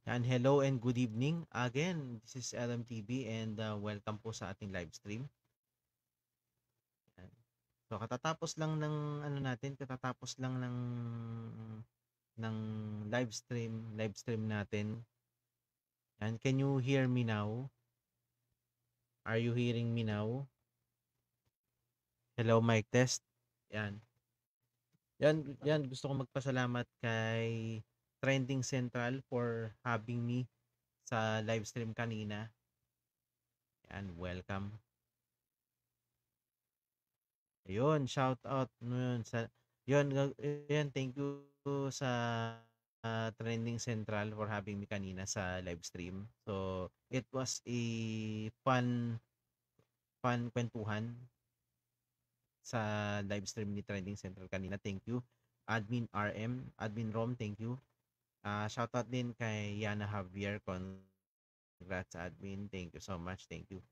And hello and good evening. Again, this is LMTV and welcome po sa ating live stream. Yan. So katatapos lang ng katatapos lang ng live stream natin. And can you hear me now? Are you hearing me now? Hello, mic test. Yan. Yan, gusto ko magpasalamat kay Trending Central for having me sa live stream kanina. And welcome. Ayun, shout out no yun sa yun, thank you sa Trending Central for having me kanina sa live stream. So, it was a fun kwentuhan sa live stream ni Trending Central kanina. Thank you. Admin RM, Admin Rom, thank you. Shout out din kay Yana Javier. Congrats, Admin. Thank you so much. Thank you.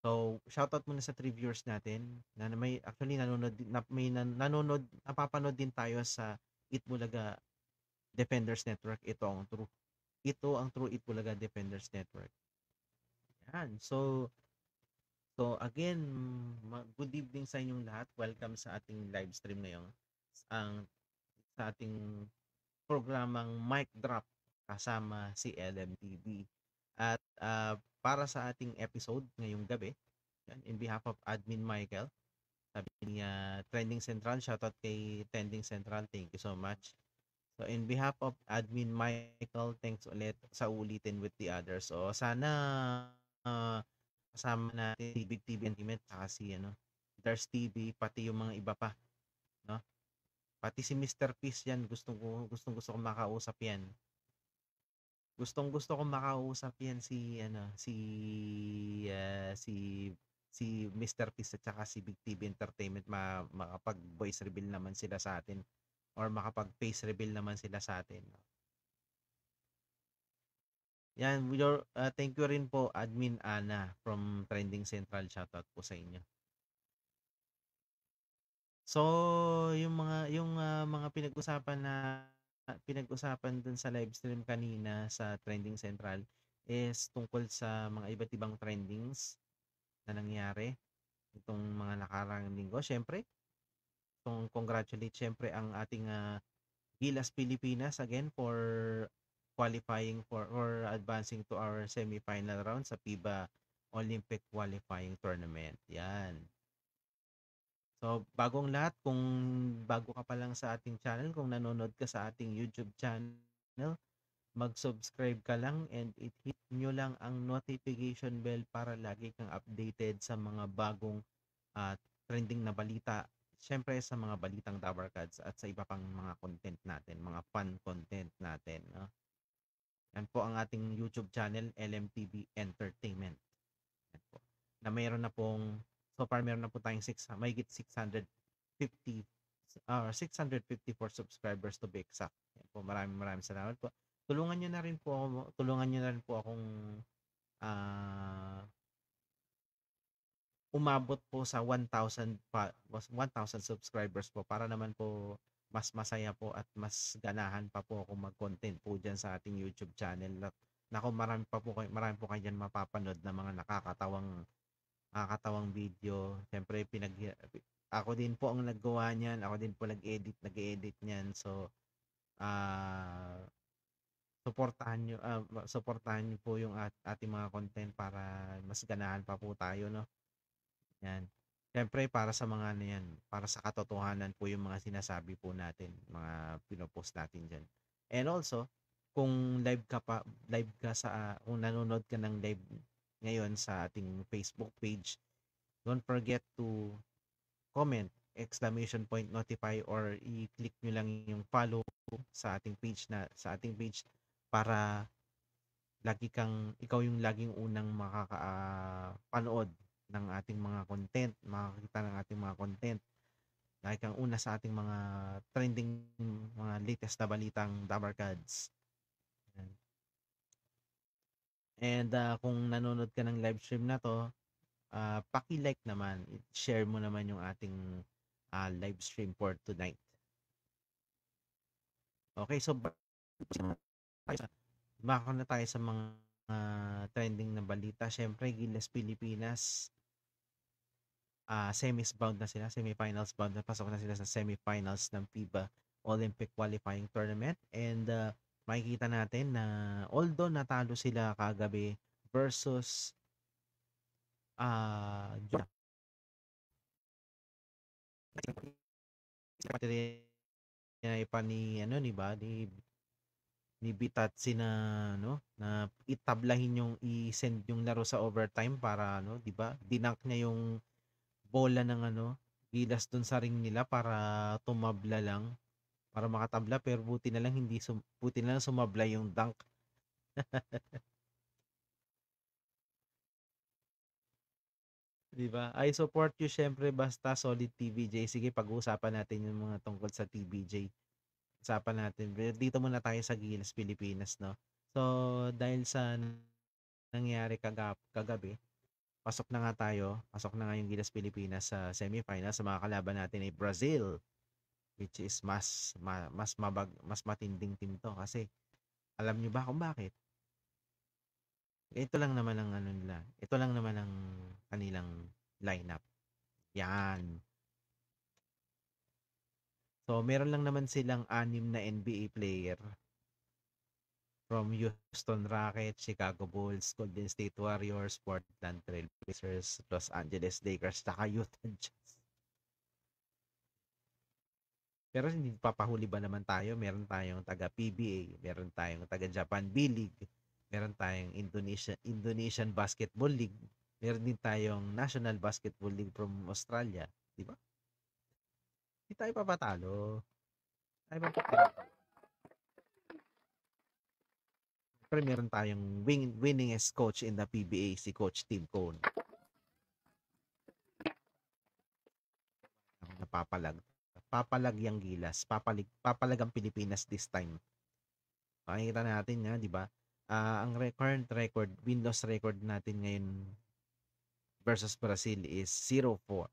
So, shoutout muna sa 3 viewers natin na may actually napapanood din tayo sa Itbulaga Defenders Network. Ito ang True Itbulaga Defenders Network. Yan. So again, good evening sa inyong lahat. Welcome sa ating live stream ngayon. Sa ating programang Mic Drop kasama si LMTV. At para sa ating episode ngayong gabi, in behalf of Admin Michael, sabi niya Trending Central, shoutout kay Trending Central, thank you so much. So in behalf of Admin Michael, thanks ulit sa ulitin with the others. So sana kasama natin si Big TV Entertainment saka si Dars TV, pati yung mga iba pa, no? Pati si Mr. Peace yan, gustong gusto ko makausap yan. Gustong-gusto kong makausap yan si Mr. Peace at saka si Big TV Entertainment, makapag-voice reveal naman sila sa atin or makapag-face reveal naman sila sa atin. Yan, thank you rin po Admin Ana from Trending Central. Shoutout po sa inyo. So, yung mga pinag-usapan dun sa live stream kanina sa Trending Central is tungkol sa mga iba't ibang trendings na nangyari itong mga nakarang linggo. Syempre, congratulate syempre ang ating Gilas Pilipinas again for qualifying for or advancing to our semi-final round sa FIBA Olympic Qualifying Tournament. Yan. So, bagong lahat, kung bago ka pa lang sa ating channel, kung nanonood ka sa ating YouTube channel, mag-subscribe ka lang and hit nyo lang ang notification bell para lagi kang updated sa mga bagong uh, trending na balita. Siyempre sa mga balitang Dabarkads at sa iba pang mga content natin, mga fun content natin. No? Yan po ang ating YouTube channel, LMTV Entertainment. Yan po. Na mayroon na pong So far, meron na po tayong mahigit 654 subscribers to be exact. Yan po, maraming salamat po. Tulungan nyo na rin po akong umabot po sa 1,000 subscribers po para naman po mas masaya po at mas ganahan pa po ako mag-content po dyan sa ating YouTube channel. Nako, marami po kayo dyan mapapanood na mga nakakatawang video. Siyempre, ako din po ang naggawa niyan. Ako din po nag-edit niyan. So, suportahan niyo po yung ating mga content para mas ganahan pa po tayo, no? Yan. Siyempre, para sa mga ano yan, para sa katotohanan po yung mga sinasabi po natin, mga pinopost natin dyan. And also, kung kung nanonood ka ng live ngayon sa ating Facebook page, don't forget to comment, exclamation point, notify, or i-click nyo lang yung follow sa ating page para ikaw yung laging unang makakapanood ng ating mga content, makakita ng ating mga content. Lagi kang una sa ating mga trending, mga latest na balitang Dabarkads. And kung nanonood ka ng live stream na to, paki-like naman, share mo naman yung ating live stream for tonight. Okay, so Mako na tayo sa mga trending na balita. Siyempre, Gilas Pilipinas, semis bound na sila, semifinals bound na, pasok na sila sa semifinals ng FIBA Olympic Qualifying Tournament. And makikita natin na although natalo sila kagabi versus Japan, pa ni ano ni ba ni Bitatsi na na itablahin yung i-send yung laro sa overtime para di ba? Dinunk niya yung bola ng Gilas dun sa ring nila para tumabla lang, para makatabla, pero buti na lang buti na lang sumabla yung dunk. 'Di ba? I support you syempre basta solid TBJ. Sige, pag-uusapan natin yung mga tungkol sa TBJ. Usapan natin. Pero dito muna tayo sa Gilas Pilipinas, no? So, dahil sa nangyari kagabi, pasok na nga tayo. Pasok na nga yung Gilas Pilipinas sa semifinals. Sa mga kalaban natin ay Brazil, which is mas matinding team to kasi alam niyo ba kung bakit? Ito lang naman ang ano nila. Ito lang naman ang kanilang lineup. Yan. So, meron lang naman silang 6 na NBA player from Houston Rockets, Chicago Bulls, Golden State Warriors, Portland Trail Blazers, Los Angeles Lakers, saka Utah Jazz. Pero hindi papahuli ba naman tayo? Meron tayong taga PBA, meron tayong taga Japan B-League, meron tayong Indonesian Basketball League, meron din tayong National Basketball League from Australia, di ba? Hindi tayo papatalo. Tayo papatalo. Pero meron tayong winningest coach in the PBA, si Coach Tim Cone. Napapalag. Papalag yung Gilas. Papalag ang Pilipinas this time. Makikita natin nga, di ba? Ang current record, win-loss record natin ngayon versus Brazil is 4-0.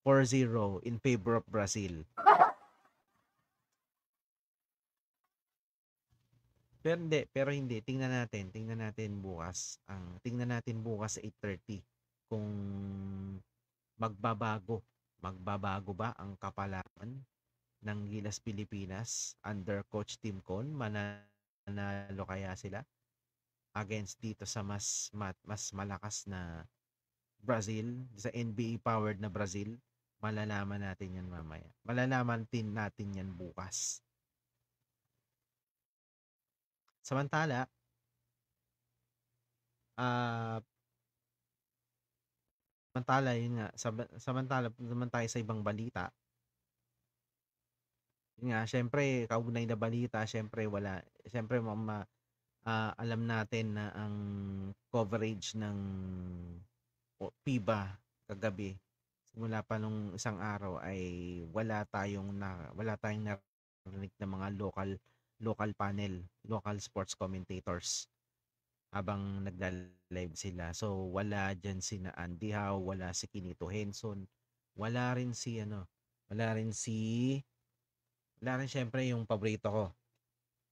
4-0 in favor of Brazil. Pero hindi. Tingnan natin bukas sa 8:30 kung magbabago. Magbabago ba ang kapalaran ng Gilas Pilipinas under Coach Tim Cone? Mananalo kaya sila against dito sa mas malakas na Brazil, sa NBA powered na Brazil? Malalaman natin yan mamaya. Malalaman din natin yan bukas. Samantala, ah yun nga, samantala naman tayo sa ibang balita. Yun nga, syempre, kaugnay na balita, syempre alam natin na ang coverage ng FIBA kagabi, simula pa nung isang araw ay wala tayong narinig ng mga local panel, local sports commentators habang nagla-live sila. So wala diyan si Andy Howe, wala si Kinito Henson, wala rin si wala rin si wala rin syempre yung paborito ko,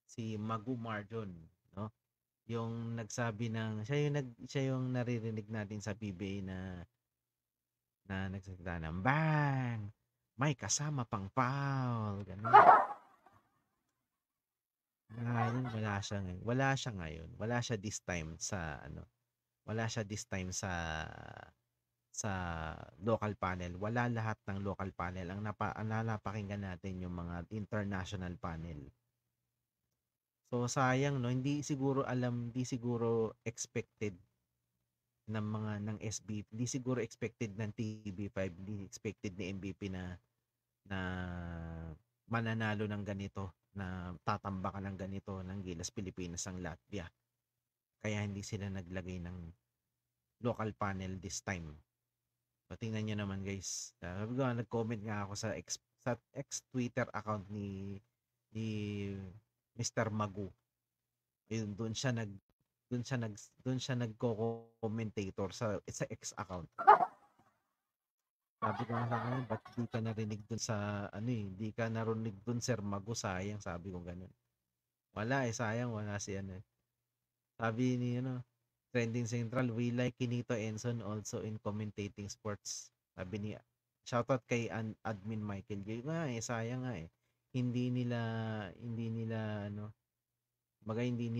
si Magu Marjon, no? Yung nagsabi ng siya yung naririnig natin sa PBA na nagsalita ng bang! May kasama pang foul. Ganun. Ngayon, wala siya ngayon. Wala siya this time sa wala siya this time sa local panel. Wala lahat ng local panel. Ang napakinggan natin yung mga international panel. So sayang no, hindi siguro expected ng SB, hindi siguro expected ng TB5, hindi expected ni MVP na mananalo ng ganito, na tatambakan ng ganito ng Gilas Pilipinas ang Latvia. Kaya hindi sila naglagay ng local panel this time. So, tingnan nyo naman guys. Nag-comment nga ako sa ex Twitter account ni Mr. Magu. Ayun, doon siya nagko-commentator sa ex account. Sabi ko nga sa kanya, ba't di ka narinig dun sa di ka narinig dun, Sir Magu, sayang, sabi ko ganun. Wala eh, sayang wala si ano eh. Sabi ni ano, Trending Central, we like Kinito Enson also in commentating sports. Sabi ni shoutout kay admin Michael J. Nga eh, sayang nga eh. Hindi nila ano, bagay hindi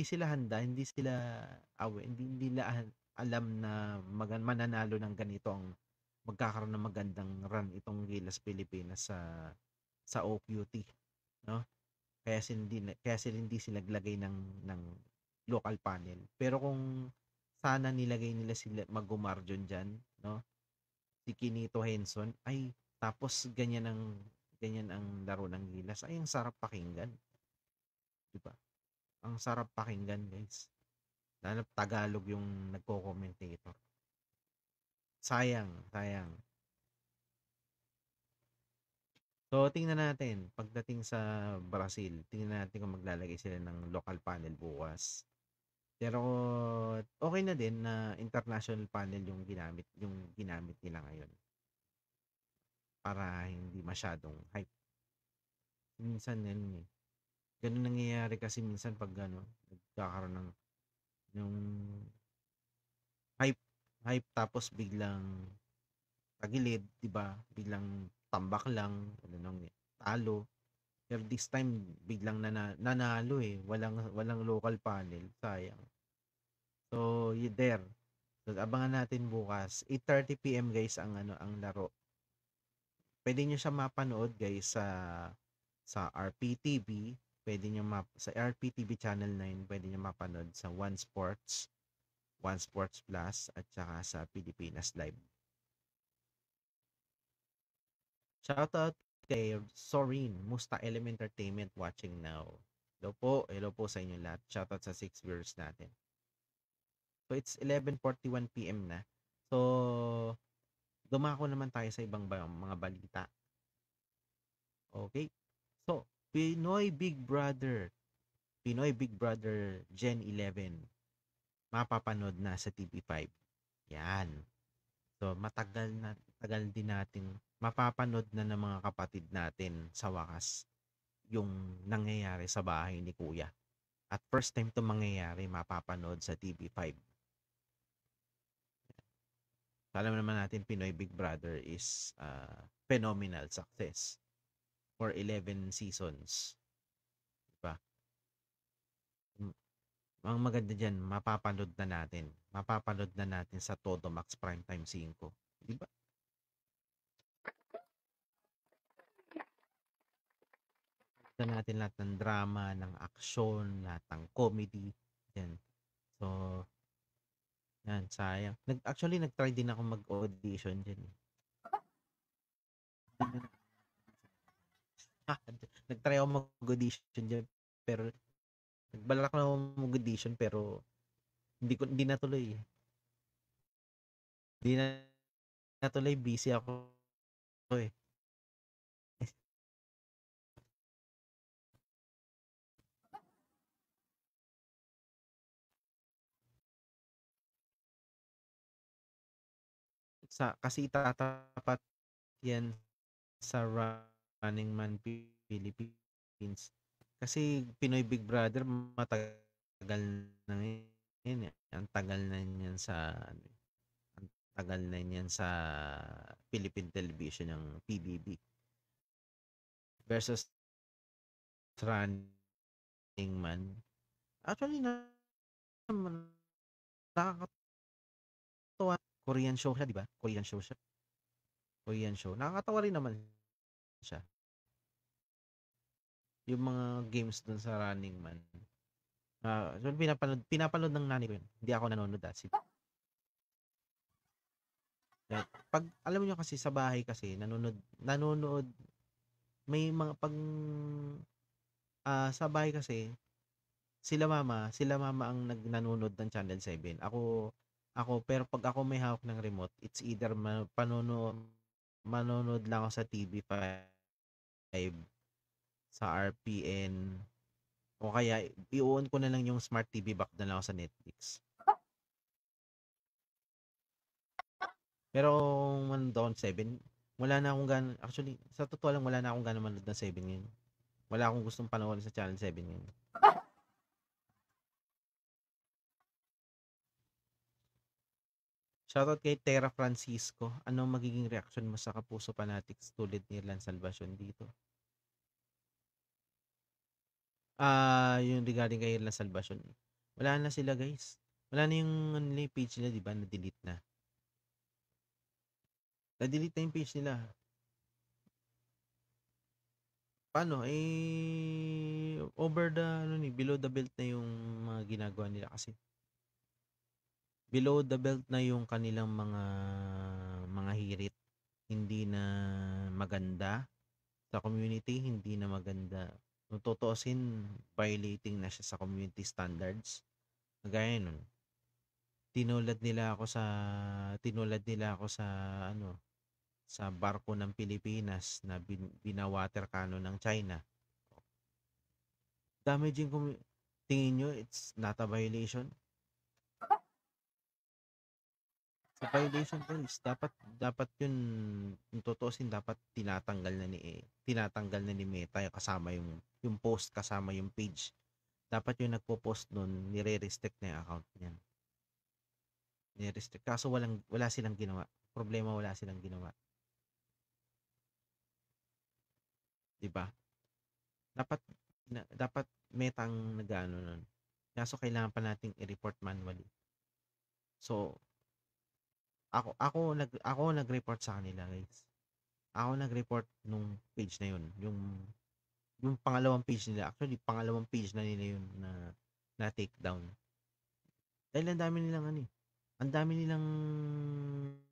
sila handa, hindi sila hindi nila alam na mananalo ng ganito ang magkakaroon ng magandang run itong Gilas Pilipinas sa OQT, no? Kaya hindi sila naglagay ng local panel. Pero kung sana nilagay nila sila Magumarjon diyan, no? Si Kinito Henson ay tapos ganyan ang laro ng Gilas ay ang sarap pakinggan, 'di ba? Ang sarap pakinggan, guys. Lalo Tagalog yung nagko-commentator. Sayang, sayang. So, tingnan natin pagdating sa Brazil, tingnan natin kung maglalagay sila ng local panel bukas. Pero okay na din na international panel yung ginamit nila ngayon para hindi masyadong hype. Minsan yan eh. Ganun nangyayari kasi minsan pag ano, nagkakaroon ng yung hype hype tapos biglang tagilid, 'di ba? Biglang tambak lang, ano nang talo. Pero this time biglang nanalo eh. Walang local panel, sayang. So, you there. So, abangan natin bukas. 8:30 PM guys ang laro. Pwede niyo siya mapanood guys sa RPTV, pwede niyo sa RPTV Channel 9, pwede niyo mapanood sa One Sports, One Sports Plus at saka sa Pilipinas Live. Shoutout kay Sorin, Musta Element Entertainment watching now. Hello po sa inyo lahat. Shoutout sa 6 viewers natin. So it's 11:41 PM na. So dumako naman tayo sa ibang mga balita. Okay? So, Pinoy Big Brother Gen 11 mapapanood na sa TV5. Yan. So, tagal din natin mapapanood na ng mga kapatid natin sa wakas yung nangyayari sa bahay ni Kuya. At first time 'to mangyayari, mapapanood sa TV5. Alam naman natin Pinoy Big Brother is phenomenal success for 11 seasons. Diba? Ang maganda diyan, mapapanood na natin. Mapapanood na natin sa Todo Max Primetime 5. 'Di ba? Nakita natin lahat ng drama, ng aksyon, lahat ng comedy. Yan. So, yan, sayang. Actually, nag-try din ako mag-audition dyan. Nag-try ako mag-audition dyan. Pero, nagbalak na ako mag-audition pero hindi natuloy. Hindi na natuloy, busy ako eh. Kasi itatapat yan sa Running Man Philippines. Kasi Pinoy Big Brother matagal na yan eh. Ang tagal na niyan ang tagal na niyan sa Philippine Television ng PBB versus Running Man. Actually naman nakakatuwa. Korean show siya, 'di ba? Korean show siya. Korean show. Nakakatawa rin naman siya. Yung mga games dun sa Running Man. So pinapanood ng nanay ko yun. Hindi ako nanonood pag alam niyo kasi sa bahay kasi nanonood may mga sa bahay kasi sila mama ang nanonood ng Channel 7. Ako pero pag ako may hawak ng remote, it's either manonood lang ako sa TV5, sa RPN, o kaya i-on ko na lang yung Smart TV back na lang ako sa Netflix. Pero kung manood ako ng 7, wala na akong actually, sa totoo lang wala na akong gana manood ng 7 ngayon. Wala akong gustong panoorin sa Channel 7 ngayon. Shoutout kay Tera Francisco. Anong magiging reaction mo sa Kapuso Fanatics tulad ni Lan Salvacion dito? Yung regarding kay Lan Salvacion. Wala na sila, guys. Wala na yung page nila, di ba? Na-delete na. Na-delete na yung page nila. Paano? Over the, below the belt na yung mga ginagawa nila kasi. Below the belt na yung kanilang mga hirit. Hindi na maganda sa community, hindi na maganda. Kung tutuusin, violating na siya sa community standards. Gaya nun, tinulad nila ako sa ano, sa barko ng Pilipinas na binawater cannon ng China. Damaging tingin nyo it's not a violation? Sa violation guys, dapat yun, kung tutuusin, dapat tinatanggal na ni Meta yung kasama yung post kasama yung page. Dapat yung nagpo-post nun, nire-restrict na yung account niyan. Nire-restrict. Kaso wala silang ginawa. Problema, wala silang ginawa. 'Di ba? Dapat Meta ang nag-aano nun. Kaso kailangan pa nating i-report manually. So, ako nag-report sa kanila, guys. Ako nag-report nung page na yun. Yung pangalawang page nila. Actually, pangalawang page na nila yun na take down. Dahil ang dami nilang ang dami nilang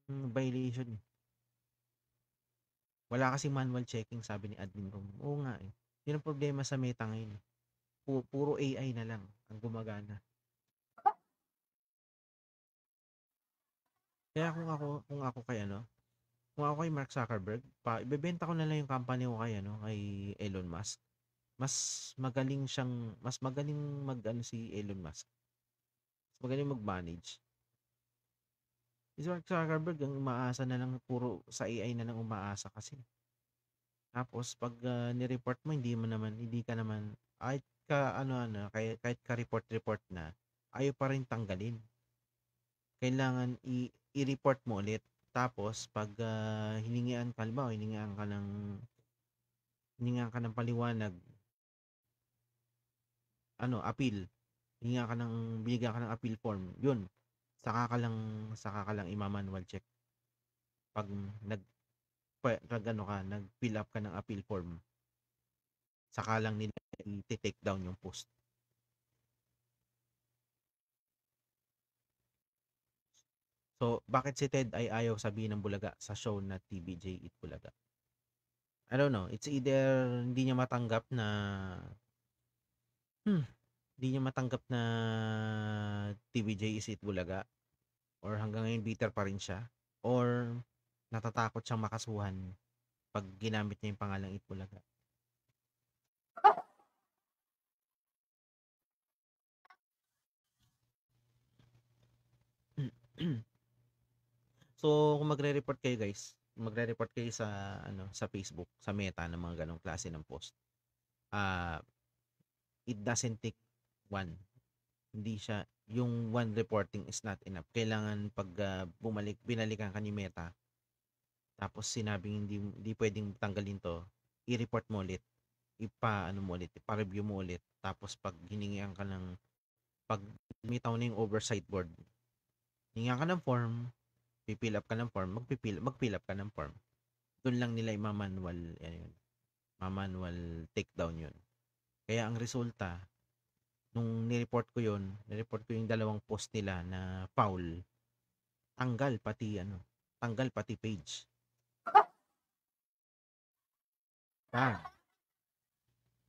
violation. Wala kasi manual checking, sabi ni admin room. Oo nga eh. Yun ang problema sa Meta ngayon. Puro AI na lang ang gumagana. Kaya kung ako kay Mark Zuckerberg, ibebenta ko na lang yung company ko kay Elon Musk. Mas magaling si Elon Musk. Mas magaling mag-manage. Si Mark Zuckerberg ang umaasa na lang, puro sa AI na lang umaasa kasi. Tapos pag ni-report mo, hindi ka naman kahit ka report na, ayaw pa rin tanggalin. Kailangan i-report mo ulit. Tapos pag hiningian ka ng paliwanag, appeal. Binigyan ka ng appeal form. Yun. Saka ka lang i-manual check. Pag nag-fill up ka ng appeal form, saka lang nila i-take down yung post. So, bakit si Ted ay ayaw sabihin ng Bulaga sa show na TVJ Eat Bulaga? I don't know. It's either hindi niya matanggap na TVJ is Eat Bulaga, or hanggang ngayon bitter pa rin siya, or natatakot siyang makasuhan pag ginamit niya yung pangalang Eat Bulaga. So, kung magre-report kayo sa Facebook, sa Meta ng mga ganong klase ng post. It doesn't take one. Hindi siya, yung one reporting is not enough. Kailangan pag binalikan ka ni Meta, tapos sinabing hindi pwedeng tanggalin to, i-report mo ulit. ipa-review mo ulit. Tapos pag pag lumitaw na yung oversight board, hingihan ka ng form, pipill up ka ng form, magpill up ka ng form. Doon lang nila manual takedown yun. Kaya ang resulta, nung nireport ko yung dalawang post nila na foul, tanggal pati page.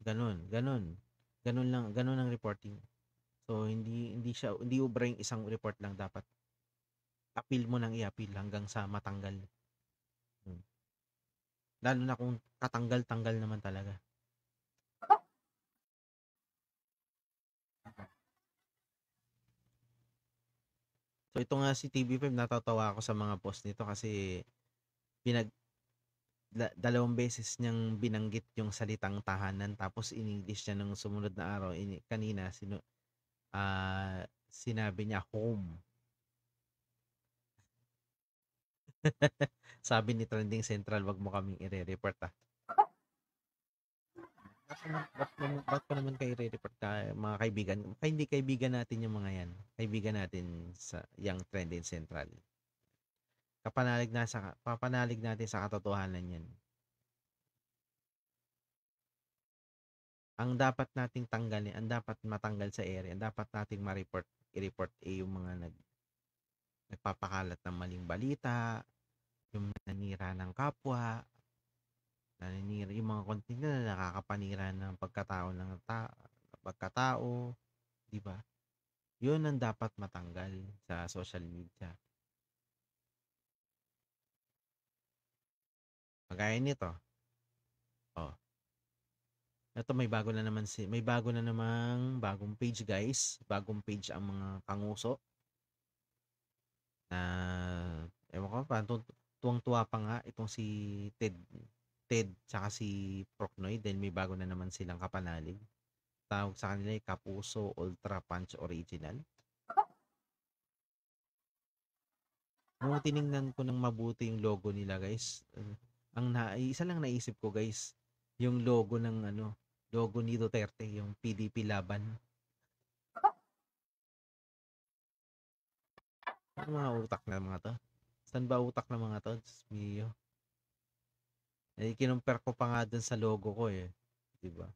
Ganun ang reporting. So hindi ubra yung isang report lang, dapat appeal mo nang i-appeal hanggang sa matanggal. Lalo na kung katanggal-tanggal naman talaga. So ito nga si TV5, natatawa ako sa mga post nito kasi dalawang beses niyang binanggit yung salitang tahanan tapos in-English niya nung sumunod na araw. Kanina, sinabi niya home. Sabi ni Trending Central, wag mo kaming i-report ah. Ba't ko naman kayo i-report mga kaibigan? Hindi kaibigan natin yung mga yan. Kaibigan natin sa yung Trending Central. Papanalig natin sa katotohanan yan. Ang dapat nating tanggalin, ang dapat matanggal sa area, ang dapat nating i-report yung mga nagpapakalat ng maling balita, yung nanira ng kapwa, yung mga content na nakakapanira ng pagkatao, di ba? Yun ang dapat matanggal sa social media. Kagaya nito. Oh. Ito may bago na namang bagong page guys. Bagong page ang mga kanguso. Na ewan ko pa, tuwang-tuwa pa nga itong si Ted tsaka si Procnoy dahil may bago na naman silang kapanalig. Tawag sa kanila ay Kapuso Ultra Punch Original. Nung tiningnan ko ng mabuti yung logo nila guys, isa lang naisip ko guys, yung logo ni Duterte, yung PDP laban. Ano mga utak na mga to? Saan ba utak ng mga to? Diyos mio. Kinumpir ko pa nga dun sa logo ko eh. Diba?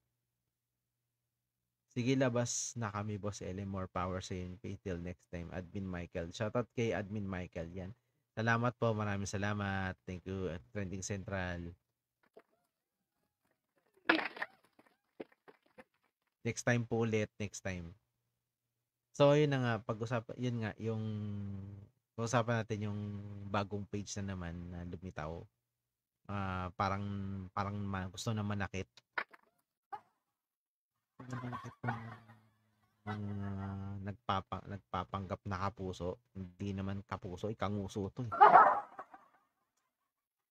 Sige, labas na kami, Boss L. More power sa UNP. Till next time, Admin Michael. Shoutout kay Admin Michael. Yan. Salamat po. Maraming salamat. Thank you. At Trending Central. Next time po ulit. Next time. So, yun na nga. Yun nga. Pag-usapan natin yung bagong page na naman na lumitaw. Parang gusto na manakit. Nagpapanggap na kapuso. Hindi naman kapuso, kanguso to.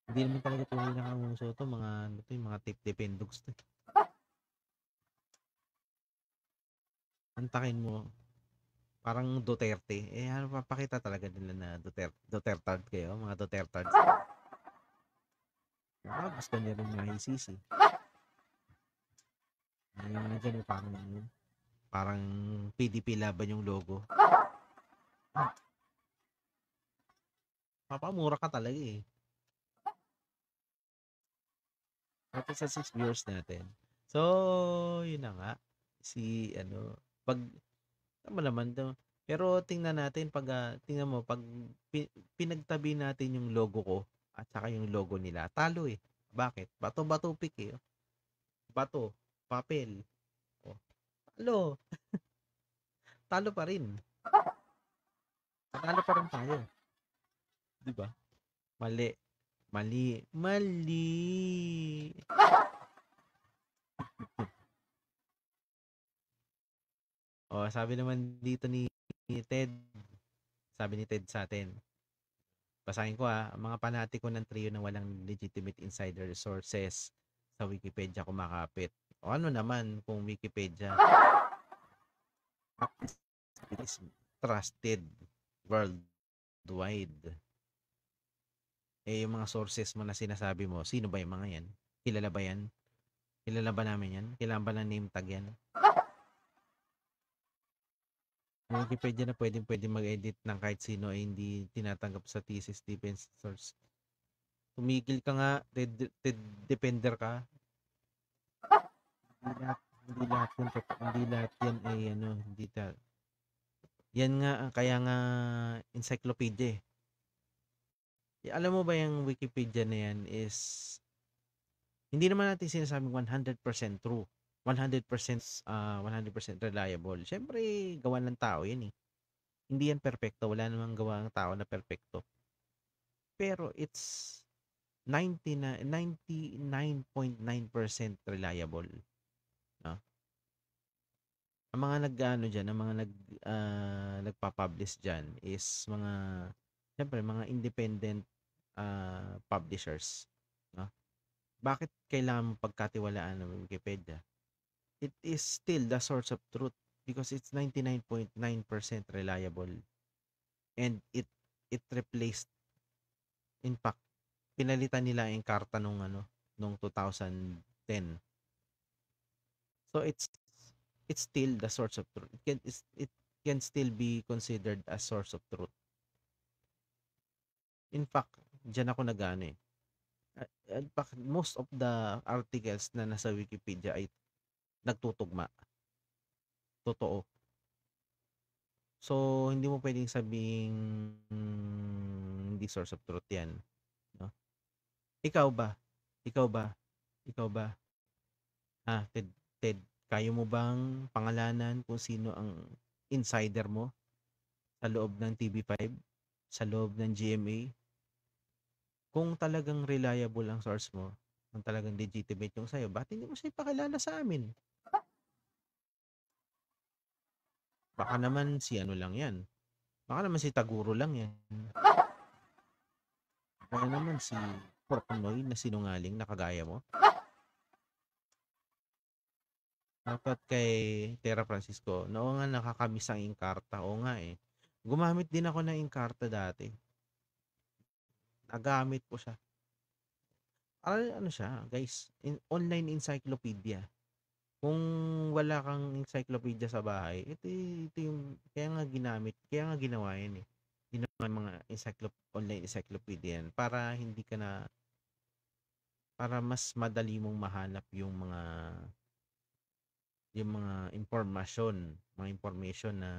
Hindi naman talaga tunay na kanguso to. Mga tip-dependogs to. Antakin mo. Parang Duterte. Papakita talaga nila na Duterte kayo. Mga Duterte. Gusto niya rin mga ICC. Yung mga dyan, parang PDP laban yung logo. Papamura ka talaga eh. Tapos sa 6 viewers natin. So, yun na nga. Pag tama naman to. Pero tingnan natin tingnan mo pag pinagtabi natin yung logo ko at saka yung logo nila, talo eh. Bakit? Bato pick eh. Bato, papel. Oh. Talo. Talo pa rin. Talo pa rin tayo. 'Di ba? Mali. Sabi naman dito ni Ted. Sabi ni Ted sa atin. Basahin ko ang mga panatiko ng trio na walang legitimate insider sources sa Wikipedia kumakapit. O ano naman kung Wikipedia is trusted worldwide. Yung mga sources mo na sinasabi mo, sino ba yung mga yan? Kilala ba yan? Kilala ba namin yan? Kailangan ba ng name tag yan? Wikipedia na pwede mag-edit ng kahit sino ay hindi tinatanggap sa thesis defense source. Tumigil ka nga, defender ka. Hindi lahat yan ay yan nga, kaya nga encyclopedia eh. Alam mo ba yung Wikipedia na yan is hindi naman natin sinasabing 100% true. 100% reliable. Siyempre, gawa ng tao yan eh. Hindi yan perfecto. Wala namang gawa ng tao na perfecto. Pero it's 99.9% reliable. No? Ang mga nagpa-publish diyan is siyempre mga independent publishers, no? Bakit kailangan mong pagkatiwalaan ng Wikipedia? It is still the source of truth because it's 99.9% reliable and it replaced, in fact, pinalitan nila yung karta nung 2010. So it's still the source of truth. It can still be considered as source of truth. In fact, diyan ako nag-ano eh. In fact, most of the articles na nasa Wikipedia ay nagtutugma. Totoo. So, hindi mo pwedeng sabing hindi source of truth yan. No? Ikaw ba? Ikaw ba? Ikaw ba? Ted, Ted, kaya mo bang pangalanan kung sino ang insider mo sa loob ng TV5? Sa loob ng GMA? Kung talagang reliable ang source mo, kung talagang legitimate yung sa'yo, ba't hindi mo siya ipakilala sa amin? Baka naman si ano lang yan. Baka naman si Taguro lang yan. Baka naman si Portnoy na sinungaling na kagaya mo. Dapat kay Tera Francisco, oo nga nakakamiss ang Encarta. Oo nga eh. Gumamit din ako ng Encarta dati. Nagamit ko siya. Ano siya, guys, online encyclopedia. Kung wala kang encyclopedia sa bahay, ito yung, kaya nga ginawa yan eh. Ginawa yung mga online encyclopedia yan para mas madali mong mahanap yung mga mga information na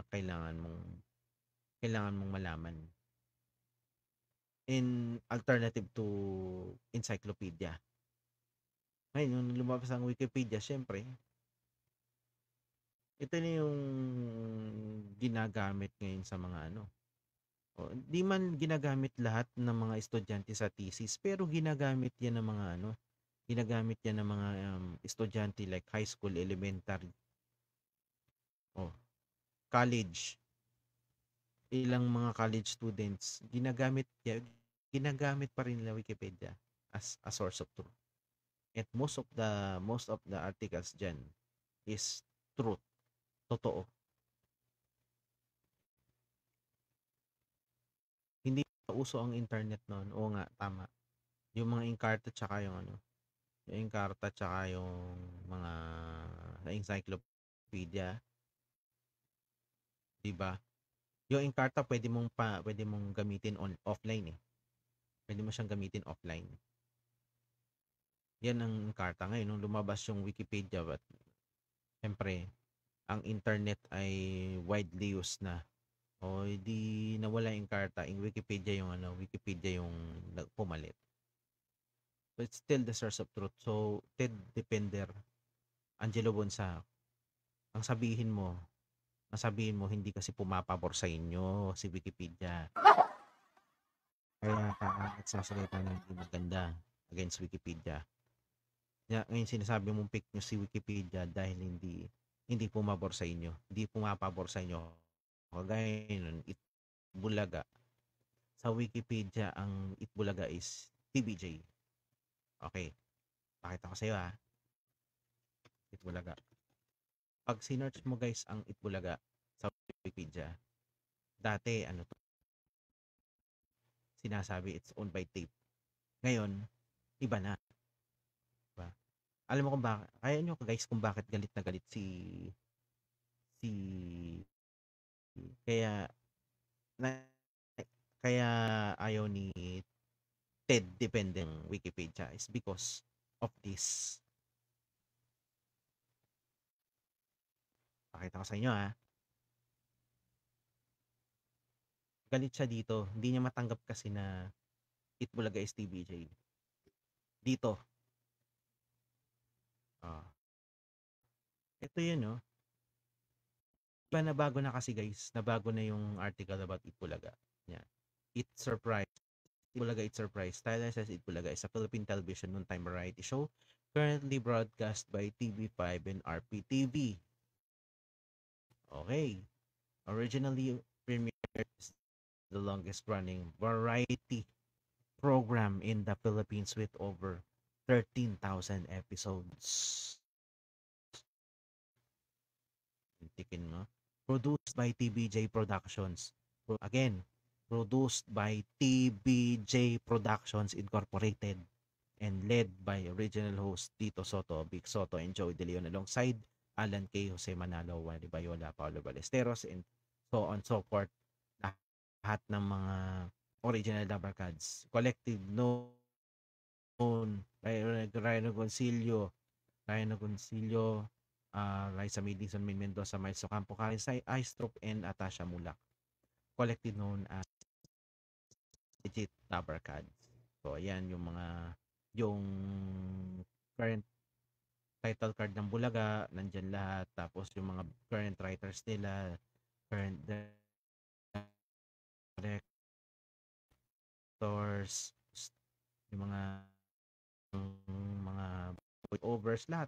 kailangan mong malaman in alternative to encyclopedia. Ngayon, nung lumabas ang Wikipedia, syempre, ito na yung ginagamit ngayon sa mga ano. Di man ginagamit lahat ng mga estudyante sa thesis, pero ginagamit yan ng mga estudyante like high school, elementary, oh, college, ilang mga college students, ginagamit pa rin nila Wikipedia as a source of truth. And most of the articles diyan is truth, totoo. Hindi pa uso ang internet noon. Oo nga, tama. Yung mga Encarta tsaka yung Encarta tsaka yung mga encyclopedia, 'di ba? Yung Encarta pwede mong gamitin offline eh. Pwede mo siyang gamitin offline. Yan ang Encarta. Ngayon nung lumabas yung Wikipedia, but syempre ang internet ay widely used na. O di nawala yung Encarta, yung Wikipedia yung pumalit. But it's still the source of truth. So Ted Depender, Angelo Bonsa, ang sabihin mo hindi kasi pumapabor sa inyo si Wikipedia. Kaya ka nagsasalita ng hindi maganda against Wikipedia. Ngayon sinasabi mong fake news si Wikipedia dahil hindi pumabor sa inyo. Hindi pumapabor sa inyo. Kagaya nun, Itbulaga. Sa Wikipedia, ang Itbulaga is TBJ. Okay. Pakita ko sa iyo Itbulaga. Pag sinearch mo guys ang Itbulaga sa Wikipedia, dati sinasabi it's owned by tape. Ngayon, iba na. Diba? Alam mo kung bakit, kaya nyo guys kung bakit galit na galit si kaya na, kaya ayaw ni Ted depending Wikipedia is because of this. Pakita ko sa inyo galit siya dito. Hindi niya matanggap kasi na Itbulaga is TBJ. Dito. Ito yun, no? Iba na bago na kasi guys. Nabago na yung article about Itbulaga. Yeah. It surprised. Itbulaga, It Surprised. Stylized as Itbulaga is a Philippine television noontime variety show currently broadcast by TV5 and RPTV. Okay. Originally premiered the longest running variety program in the Philippines with over 13,000 episodes. Tikin mo. Produced by TBJ Productions. Again, produced by TBJ Productions Incorporated and led by original host Tito Soto, Vic Soto, and Joey De Leon alongside Alan K. Jose Manalo, Wally Bayola, Paolo Ballesteros, and so on so forth. Lahat ng mga original Dabarkads. Collective known Ryan Gonzilio, Liza Madison, Min Mendoza, Miles Ocampo, Karisay, Aistrup, and Atasha Mulak. Collective known as Legit Dabarkads. So, ayan yung current title card ng Bulaga, nandyan lahat. Tapos yung mga current writers nila, current directors, yung mga overs lahat.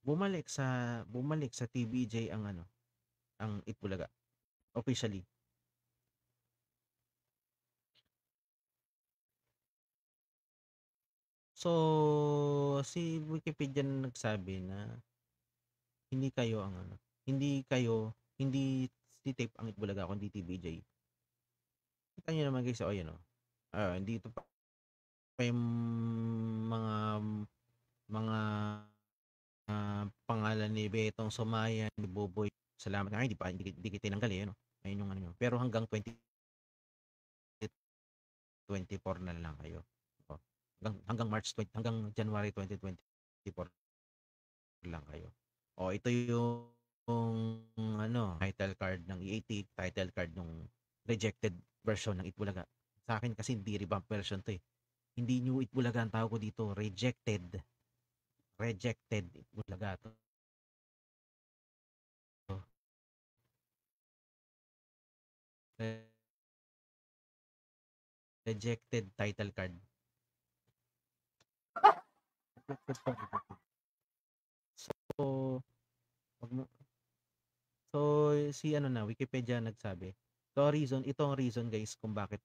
Bumalik sa TBJ ang Itbulaga officially. So, si Wikipedia na nagsabi na hindi kayo ang hindi si Tape ang Itbulaga kundi TBJ. Kita niyo naman guys, yan hindi ito pa yung mga mga pangalan ni Betong Sumayan, ni Boboy. Salamat nga, hindi kita tinanggal no. Ayun yung nyo. Pero hanggang 2024 na lang kayo. Hanggang January 2024 lang kayo. Ito yung title card ng EAT, title card ng rejected version ng Itbulaga. Sa akin kasi hindi revamp version to eh. Hindi new Itbulaga ang tawag ko dito, rejected Itbulaga to. Rejected title card. So, si Wikipedia nagsabi. Ito ang reason guys kung bakit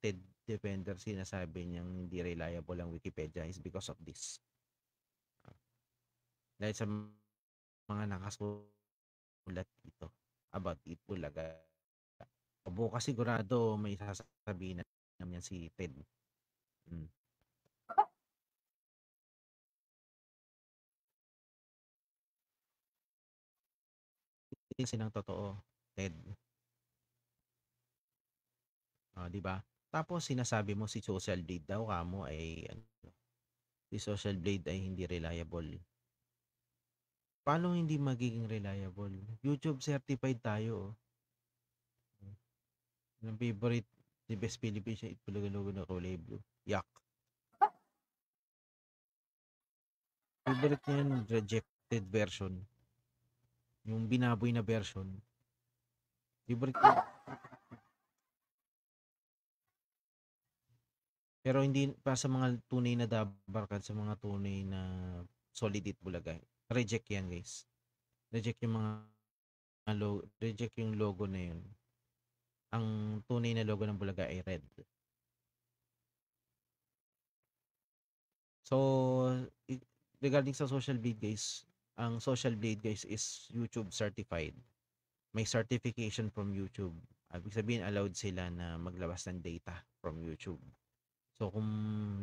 Ted Defender sinasabi niyang hindi reliable ang Wikipedia is because of this. Dahil sa mga nakasulat dito about Itbulaga. Bukas sigurado may sasabihin naman si Ted. Silang totoo, Ted. Di ba? Tapos sinasabi mo si Social Blade daw kamo ay si Social Blade ay hindi reliable. Paano hindi magiging reliable? YouTube certified tayo. Ang favorite the best Philippines siya Itbulaga na kulay blue. Yak. Favorite niya yung rejected version. Yung binaboy na version. Favorite niya. Pero hindi pa sa mga tunay na Dabarkad, sa mga tunay na solid Itbulaga. Reject yan guys. Reject yung reject yung logo na yun. Ang tunay na logo ng Bulaga ay red. So, regarding sa Social Blade guys, ang Social Blade guys is YouTube certified. May certification from YouTube. Ibig sabihin allowed sila na maglabas ng data from YouTube. So, kung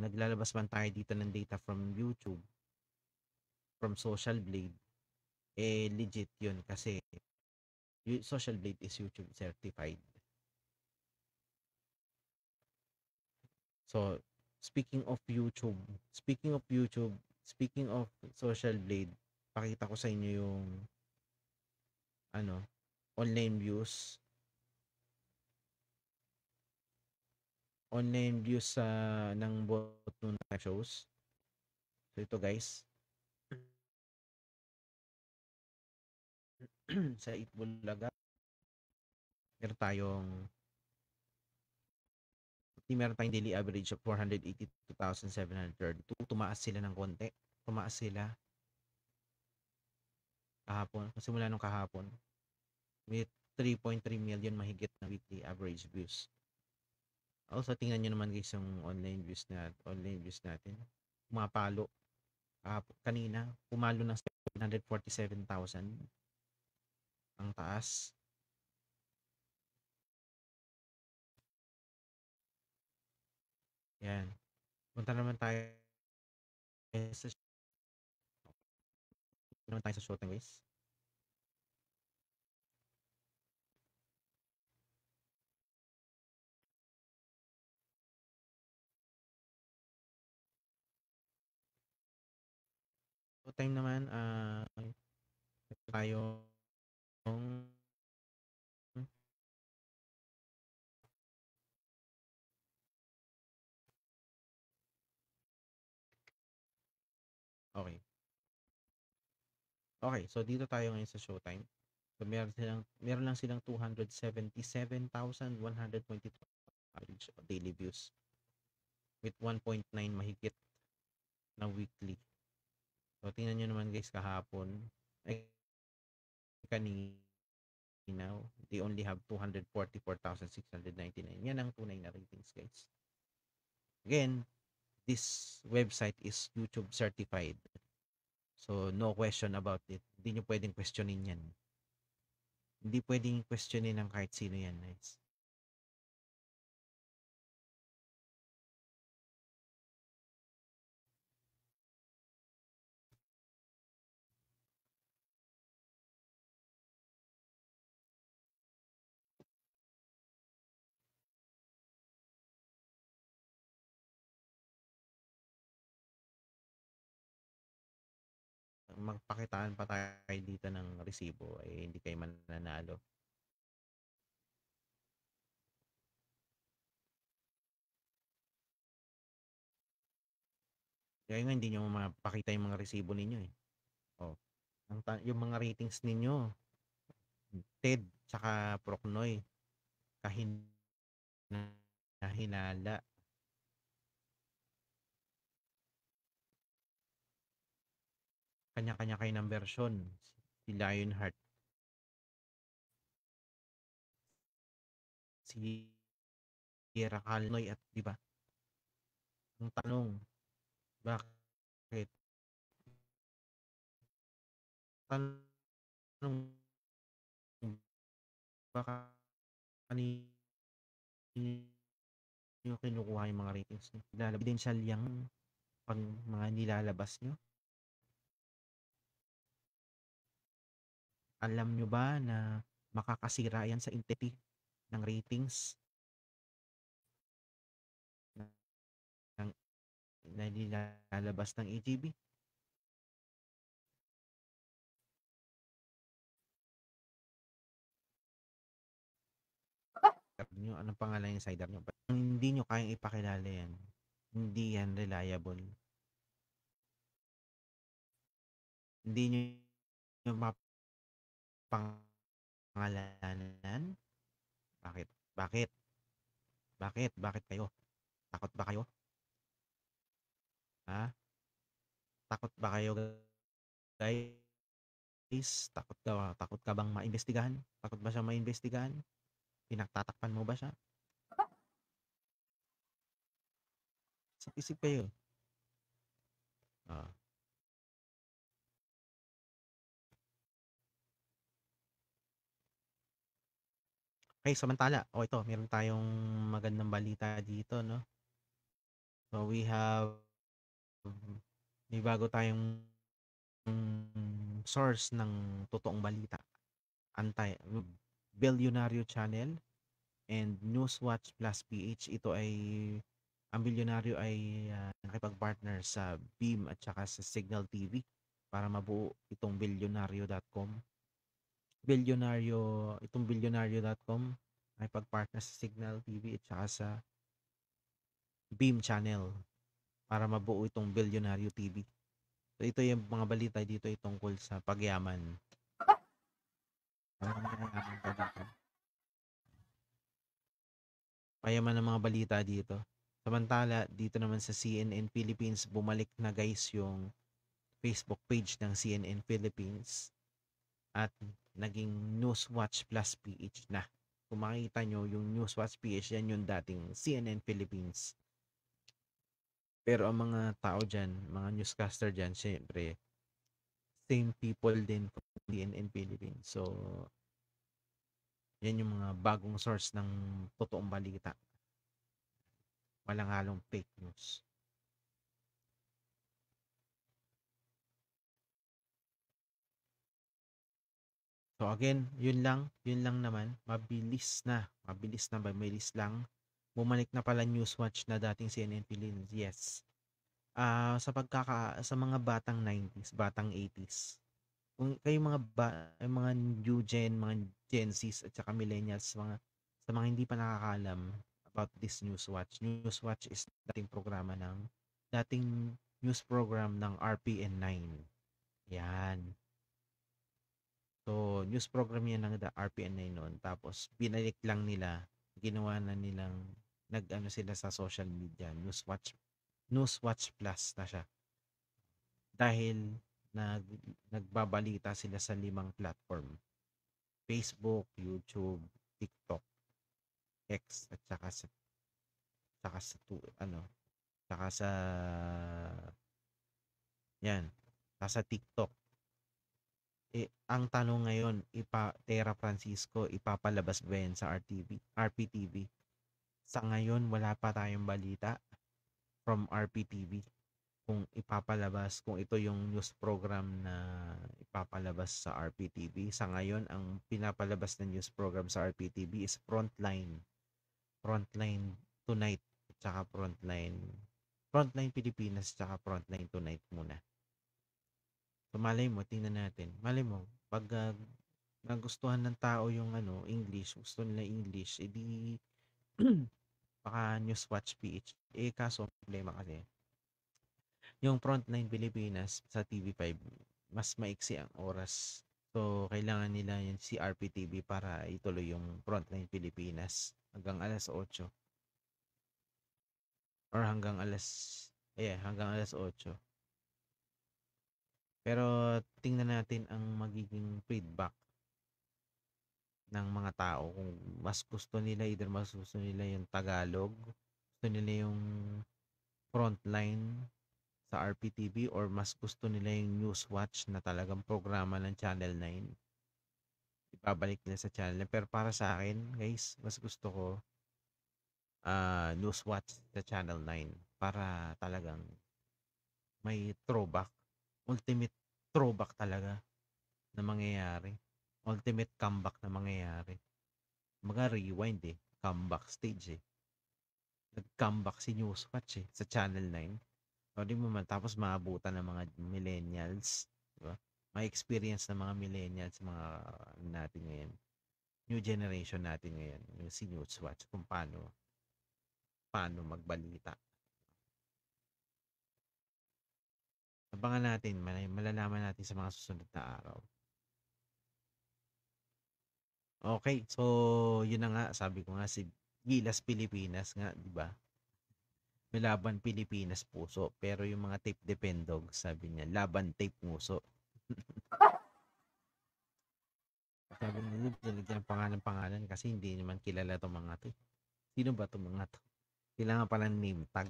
naglalabas man tayo dito ng data from YouTube, from Social Blade, legit yun kasi Social Blade is YouTube certified. So, speaking of YouTube, speaking of Social Blade, pakita ko sa inyo yung online views ng bot ng shows. So, ito guys. Sa Itbulaga, meron tayong daily average of 482,732. Tumaas sila ng konti. Kahapon, simula nung kahapon. With 3.3 million mahigit na weekly average views. Also, tingnan nyo naman guys yung online views natin. Pumapalo. Kanina, pumalo ng 747,000 ang taas. Yan. Punta naman tayo sa showtime guys. Showtime naman, tayo okay. Okay, so dito tayo ngayon sa Showtime. So meron lang silang 277,122 average daily views with 1.9 mahigit na weekly. So tingnan nyo naman guys kahapon, ay kanina, they only have 244,699. Yan ang tunay na ratings guys. Again, this website is YouTube certified. So no question about it. Hindi nyo pwedeng questionin yan. Hindi pwedeng questionin ng kahit sino yan guys. Magpakitaan pa tayo dito ng resibo ay hindi kayo mananalo. Kaya nga hindi nyo mapakita yung mga resibo ninyo eh. Oh, yung mga ratings ninyo, TED tsaka Procnoy, kahinala. Kanya-kanya kayo ng version. Si Lionheart, si Sierra Calnoy at di ba? Ang tanong, bakit? Tanong, baka kanino nyo kinukuha yung mga ratings nyo? Evidential yung pag mga nilalabas nyo? Alam nyo ba na makakasira yan sa integrity ng ratings ng na nilalabas ng AGB? Nyo, anong pangalan yung insider nyo? Hindi nyo kayang ipakilala yan. Hindi yan reliable. Hindi nyo mapangalanan. Bakit? Bakit? Bakit? Bakit kayo? Takot ba kayo? Ha? Takot ba kayo guys? Takot ka bang maimbestigahan? Takot ba siya maimbestigahan? Pinagtatakpan mo ba siya? Isip kayo. Ah. Okay, samantala, ito, meron tayong magandang balita dito, no? So we have may bago tayong source ng totoong balita. Bilyonaryo Channel and Newswatch Plus PH. Ito ay ang Bilyonaryo ay nakipag-partner sa Beam at saka sa Signal TV para mabuo itong bilyonaryo.com. Itong bilyonaryo.com ay pag-partner sa Signal TV at saka sa Beam Channel para mabuo itong Bilyonaryo TV. So ito yung mga balita dito ay tungkol sa pagyaman. Payaman ng mga balita dito. Samantala, dito naman sa CNN Philippines, bumalik na guys yung Facebook page ng CNN Philippines at naging Newswatch Plus PH na. kung makikita nyo yung Newswatch PH, yan yung dating CNN Philippines. Pero ang mga tao dyan, mga newscaster dyan, syempre, same people din from CNN Philippines. So, yan yung mga bagong source ng totoong balita. Walang halong fake news. So again, yun lang naman, mabilis lang. Bumalik na pala Newswatch na dating CNN Philippines. Yes. Sa mga batang 90s, batang 80s. Kung kayo mga new gen, mga Gen Zs at saka millennials, sa mga hindi pa nakakaalam about this Newswatch. Newswatch is dating news program ng RPN9. Yan. So, news program yan ng RPN9 noon. Tapos, binalik lang nila, ginawa na nilang, nag-ano sila sa social media, Newswatch Plus na siya. Dahil, nag, nagbabalita sila sa 5 platform. Facebook, YouTube, TikTok, X, at saka sa, saka sa, yan, saka sa TikTok. Ang tanong ngayon, Tera Francisco, ipapalabas ba yan sa RPTV? Sa ngayon, wala pa tayong balita from RPTV kung ipapalabas, kung ito yung news program na ipapalabas sa RPTV. Sa ngayon, ang pinapalabas na news program sa RPTV is Frontline. Frontline Tonight, tsaka Frontline Pilipinas, tsaka Frontline Tonight muna. So, malay mo, tingnan natin. Malay mo, pag nagustuhan ng tao yung English, gusto nila English, edi baka Newswatch PH. Kaso, problema kasi, yung Frontline Pilipinas sa TV5, mas maiksi ang oras. So, kailangan nila yung CRPTV para ituloy yung Frontline Pilipinas hanggang alas 8. Or hanggang alas 8. Pero tingnan natin ang magiging feedback ng mga tao kung mas gusto nila yung Tagalog, gusto nila yung Frontline sa RPTV, or mas gusto nila yung Newswatch na talagang programa ng Channel 9. Ibabalik nila sa Channel 9. Pero para sa akin, guys, mas gusto ko Newswatch sa Channel 9 para talagang may throwback, ultimate throwback talaga na mangyayari. Ultimate comeback na mangyayari. Mga rewind comeback stage Nag-comeback si Newswatch sa Channel 9. O di mo man, tapos maabutan ng mga millennials, di ba? May experience ng mga millennials, mga natin ngayon. New generation natin ngayon, yung si Newswatch, kung paano magbalita. Abangan natin, malalaman natin sa mga susunod na araw. Okay, so yun na nga, sabi ko nga, si Gilas Pilipinas nga, di ba? May laban Pilipinas puso, pero yung mga tape dependog, sabi niya, laban tape nguso. Sabi niya, nilagyan pangalan kasi hindi naman kilala itong mga to. Sino ba itong mga to? Kailangan pala name tag.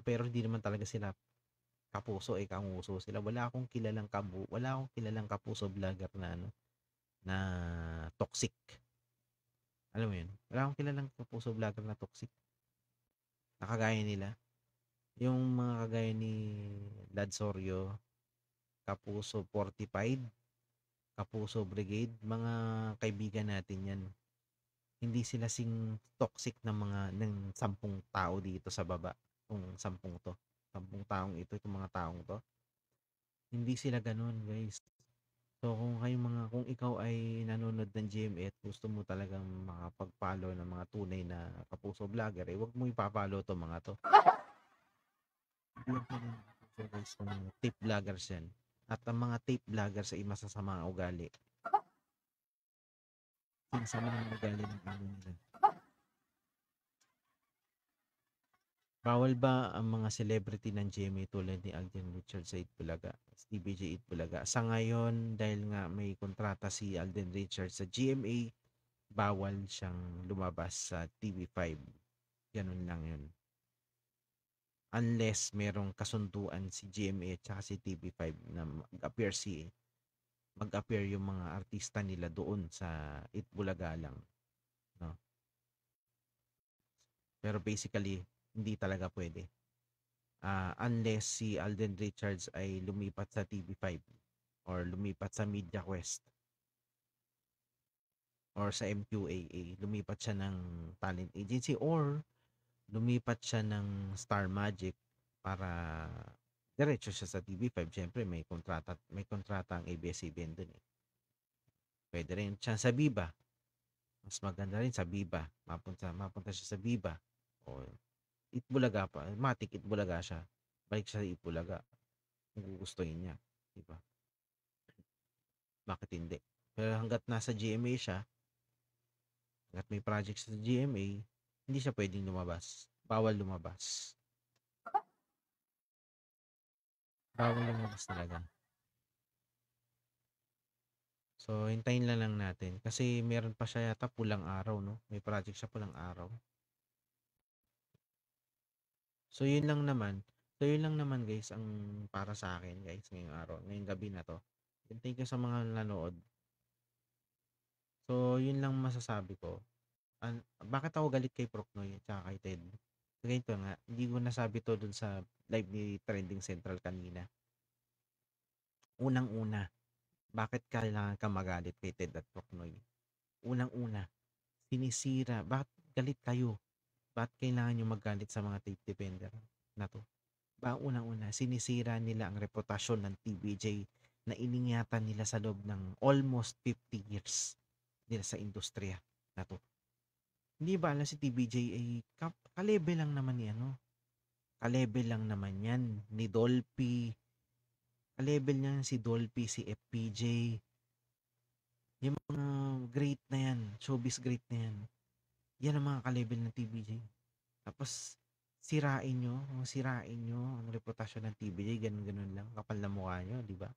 Pero hindi naman talaga sila kapuso kanguso sila. Wala akong kilalang kapuso vlogger na toxic. Alam mo yun? Wala akong kilalang kapuso vlogger na toxic. Nakagaya nila. Yung mga kagaya ni Lad Sorio, Kapuso Fortified, Kapuso Brigade, mga kaibigan natin yan. Hindi sila toxic ng 10 tao dito sa baba. Kung 10 taong itong mga taong to. Hindi sila ganun, guys. So kung ikaw ay nanonood ng GMA at gusto mo talagang makapag-follow ng mga tunay na kapuso vlogger, wag mo ipa-follow to mga to. Guys, tape vloggers yan. At ang mga tape vloggers ay masasama ang ugali. Masama ang ugali ng ano nila. Bawal ba ang mga celebrity ng GMA tulad ni Alden Richards sa Itbulaga, si TVJ Itbulaga? Sa ngayon, dahil nga may kontrata si Alden Richards sa GMA, bawal siyang lumabas sa TV5. Ganun lang yun. Unless merong kasunduan si GMA at saka si TV5 na mag-appear yung mga artista nila doon sa Itbulaga lang, no? Pero basically, hindi talaga pwede. Unless si Alden Richards ay lumipat sa TV5 or lumipat sa Media Quest or sa MQAA, lumipat siya ng talent agency or lumipat siya ng Star Magic para diretso siya sa TV5. Siyempre, may kontrata ang ABS-CBN dun eh. Pwede rin siya sa Viva. Mas maganda rin sa Viva. Mapunta siya sa Viva. O Itbulaga pa. Matik Itbulaga siya. Balik siya sa Itbulaga kung gugustuhin niya. Diba? Bakit hindi? Pero hanggat nasa GMA siya, hanggat may project sa GMA, hindi siya pwedeng lumabas. Bawal lumabas. Bawal lumabas talaga. So, hintayin lang natin. Kasi meron pa siya yata pulang araw, no? May project siya pulang araw. So, yun lang naman. So, yun lang naman guys, ang para sa akin guys, ngayong araw, ngayong gabi na to. And thank you sa mga nanood. So, yun lang masasabi ko. Bakit ako galit kay Procnoy at saka kay Ted? Ganito nga, hindi ko nasabi to dun sa live ni Trending Central kanina. Unang-una, bakit kailangan ka magalit kay Ted at Procnoy? Unang-una, sinisira. Bakit galit kayo? Bakit kailangan nyo magalit sa mga tape defender na to? Unang-una, sinisira nila ang reputasyon ng TVJ na iningatan nila sa loob ng almost 50 years nila sa industriya na to. Hindi ba alam si TVJ ay ka-level lang naman ni ano? Ka-level lang naman yan ni Dolphy. Ka-level niyan si Dolphy, si FPJ. Yung mga great na yan, showbiz great na yan. Yan ang mga ka-level ng TVJ. Tapos, sirain nyo ang reputasyon ng TVJ, ganun-ganun lang. Kapal na mukha nyo, di ba?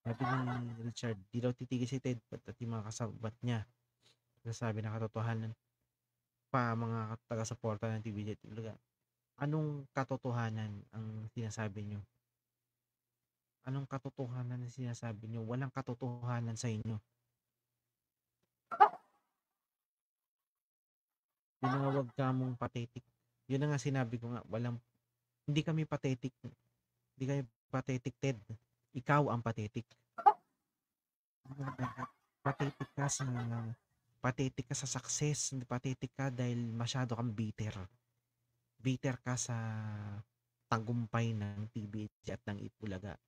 Sabi ni Richard, di daw titigil si Ted at yung mga kasabat niya. Nasabi na katotohanan pa mga taga-suporta ng TVJ. Talaga, anong katotohanan ang sinasabi nyo? Anong katotohanan ang sinasabi nyo? Walang katotohanan sa inyo. Yun na nga, wag ka mong pathetic. Yun na nga sinabi ko nga, hindi kami pathetic. Hindi kami pathetic, Ted. Ikaw ang pathetic. Pathetic ka sa pathetic ka sa success, pathetic ka dahil masyado kang bitter. Bitter ka sa tagumpay ng TVJ at ng Itbulaga.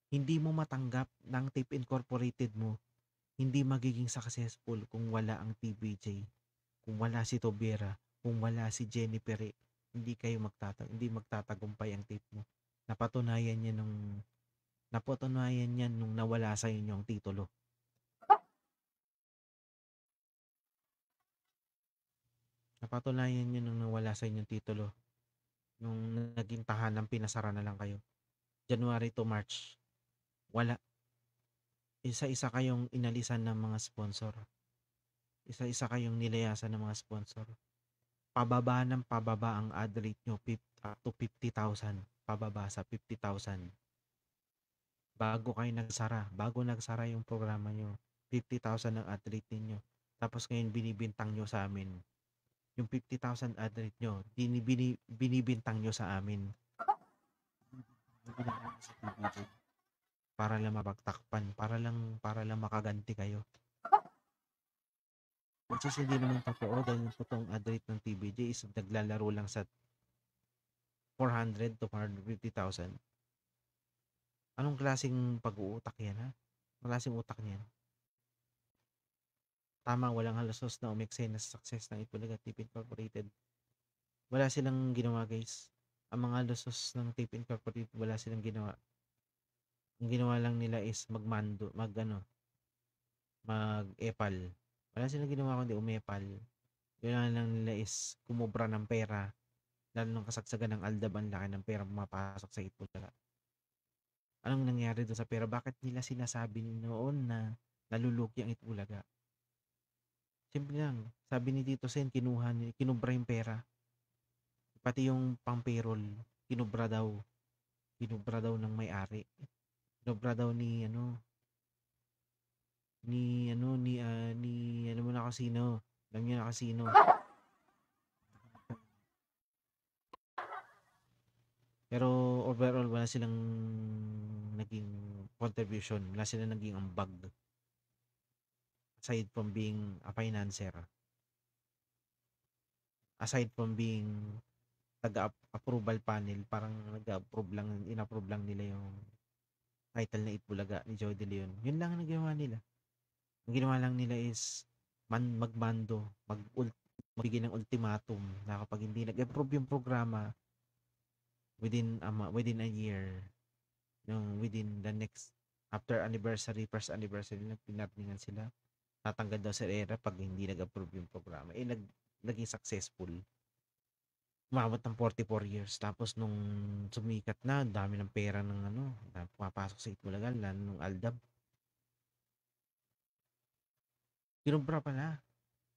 Hindi mo matanggap ng Tape Incorporated mo, hindi magiging successful kung wala ang TVJ, kung wala si Tobera, kung wala si Jenny Pere, hindi magtatagumpay ang tape mo. Napatunayan yan nung nawala sa inyo ang titulo. Napatunayan nyo nung nawala sa inyong titulo. Nung naging tahanang pinasara na lang kayo. January to March. Wala. Isa-isa kayong inalisan ng mga sponsor. Isa-isa kayong nilayasan ng mga sponsor. Pababa ng pababa ang ad rate nyo to 50,000. Pababa sa 50,000. Bago nagsara yung programa nyo, 50,000 ang ad rate ninyo. Tapos ngayon binibintang nyo sa amin. Yung 50,000 ad rate nyo, binibintang nyo sa amin. Sa TVJ. Para lang mapagtakpan, para lang makaganti kayo. Which is hindi naman totoo dahil yung totoong ad rate ng TVJ is naglalaro lang sa 400 to 450,000. Anong klaseng pag-uutak yan, ha? Anong klaseng utak niyan? Tama, walang halasos na umeksena sa success ng Itbulaga Tape Incorporated. Wala silang ginawa, guys. Ang mga lusos ng Tape Incorporated, wala silang ginawa. Ang ginawa lang nila is mag-epal. Wala silang ginawa kundi umepal. Kailangan lang nila is kumobra ng pera, lalo nung kasagsagan ng Aldab, ang laki ng pera pumapasok sa Itbulaga. Anong nangyari doon sa pera? Bakit nila sinasabi noon na nalulugi ang Itbulaga? Simple lang. Sabi ni Tito Sen, kinubra yung pera. Pati yung pang-payroll, kinubra daw. Kinubra daw ng may-ari. Kinubra daw ni ano mo na kasino. Alam niyo na kasino. Pero overall, wala silang naging contribution. Wala silang naging ambag. Aside from being a financer. Aside from being taga-approval panel, parang nag-approve lang, in-approve lang nila yung title na Itbulaga ni Joey De Leon. Yun lang ang ginawa nila. Ang ginawa lang nila is magmando, magbigay ng ultimatum na kapag hindi nag-approve yung programa within a year, within the next after anniversary, first anniversary, pinarningan sila. Tatanggal daw sa era pag hindi nag-approve yung programa. Naging successful. Umabot ng 44 years. Tapos nung sumikat na, dami ng pera ng na pumapasok sa Itbulaga, lalo nung Aldab. Kinubra pala.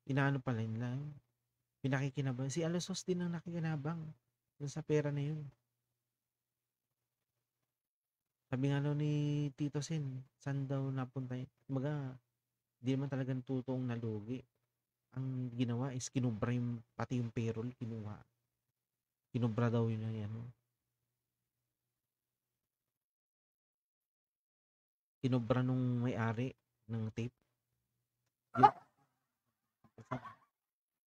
Inaano pala nila. Pinakikinabang. Si Alosos din ang nakikinabang dun sa pera na yun. Sabi nga ni Tito Sen, saan daw napunta yun? Kumbaga, di naman talagang totoong nalugi. Ang ginawa is kinubra yung, pati yung payroll, kinuha. Kinubra daw yun na yan. Kinubra nung may-ari ng tape. Yun,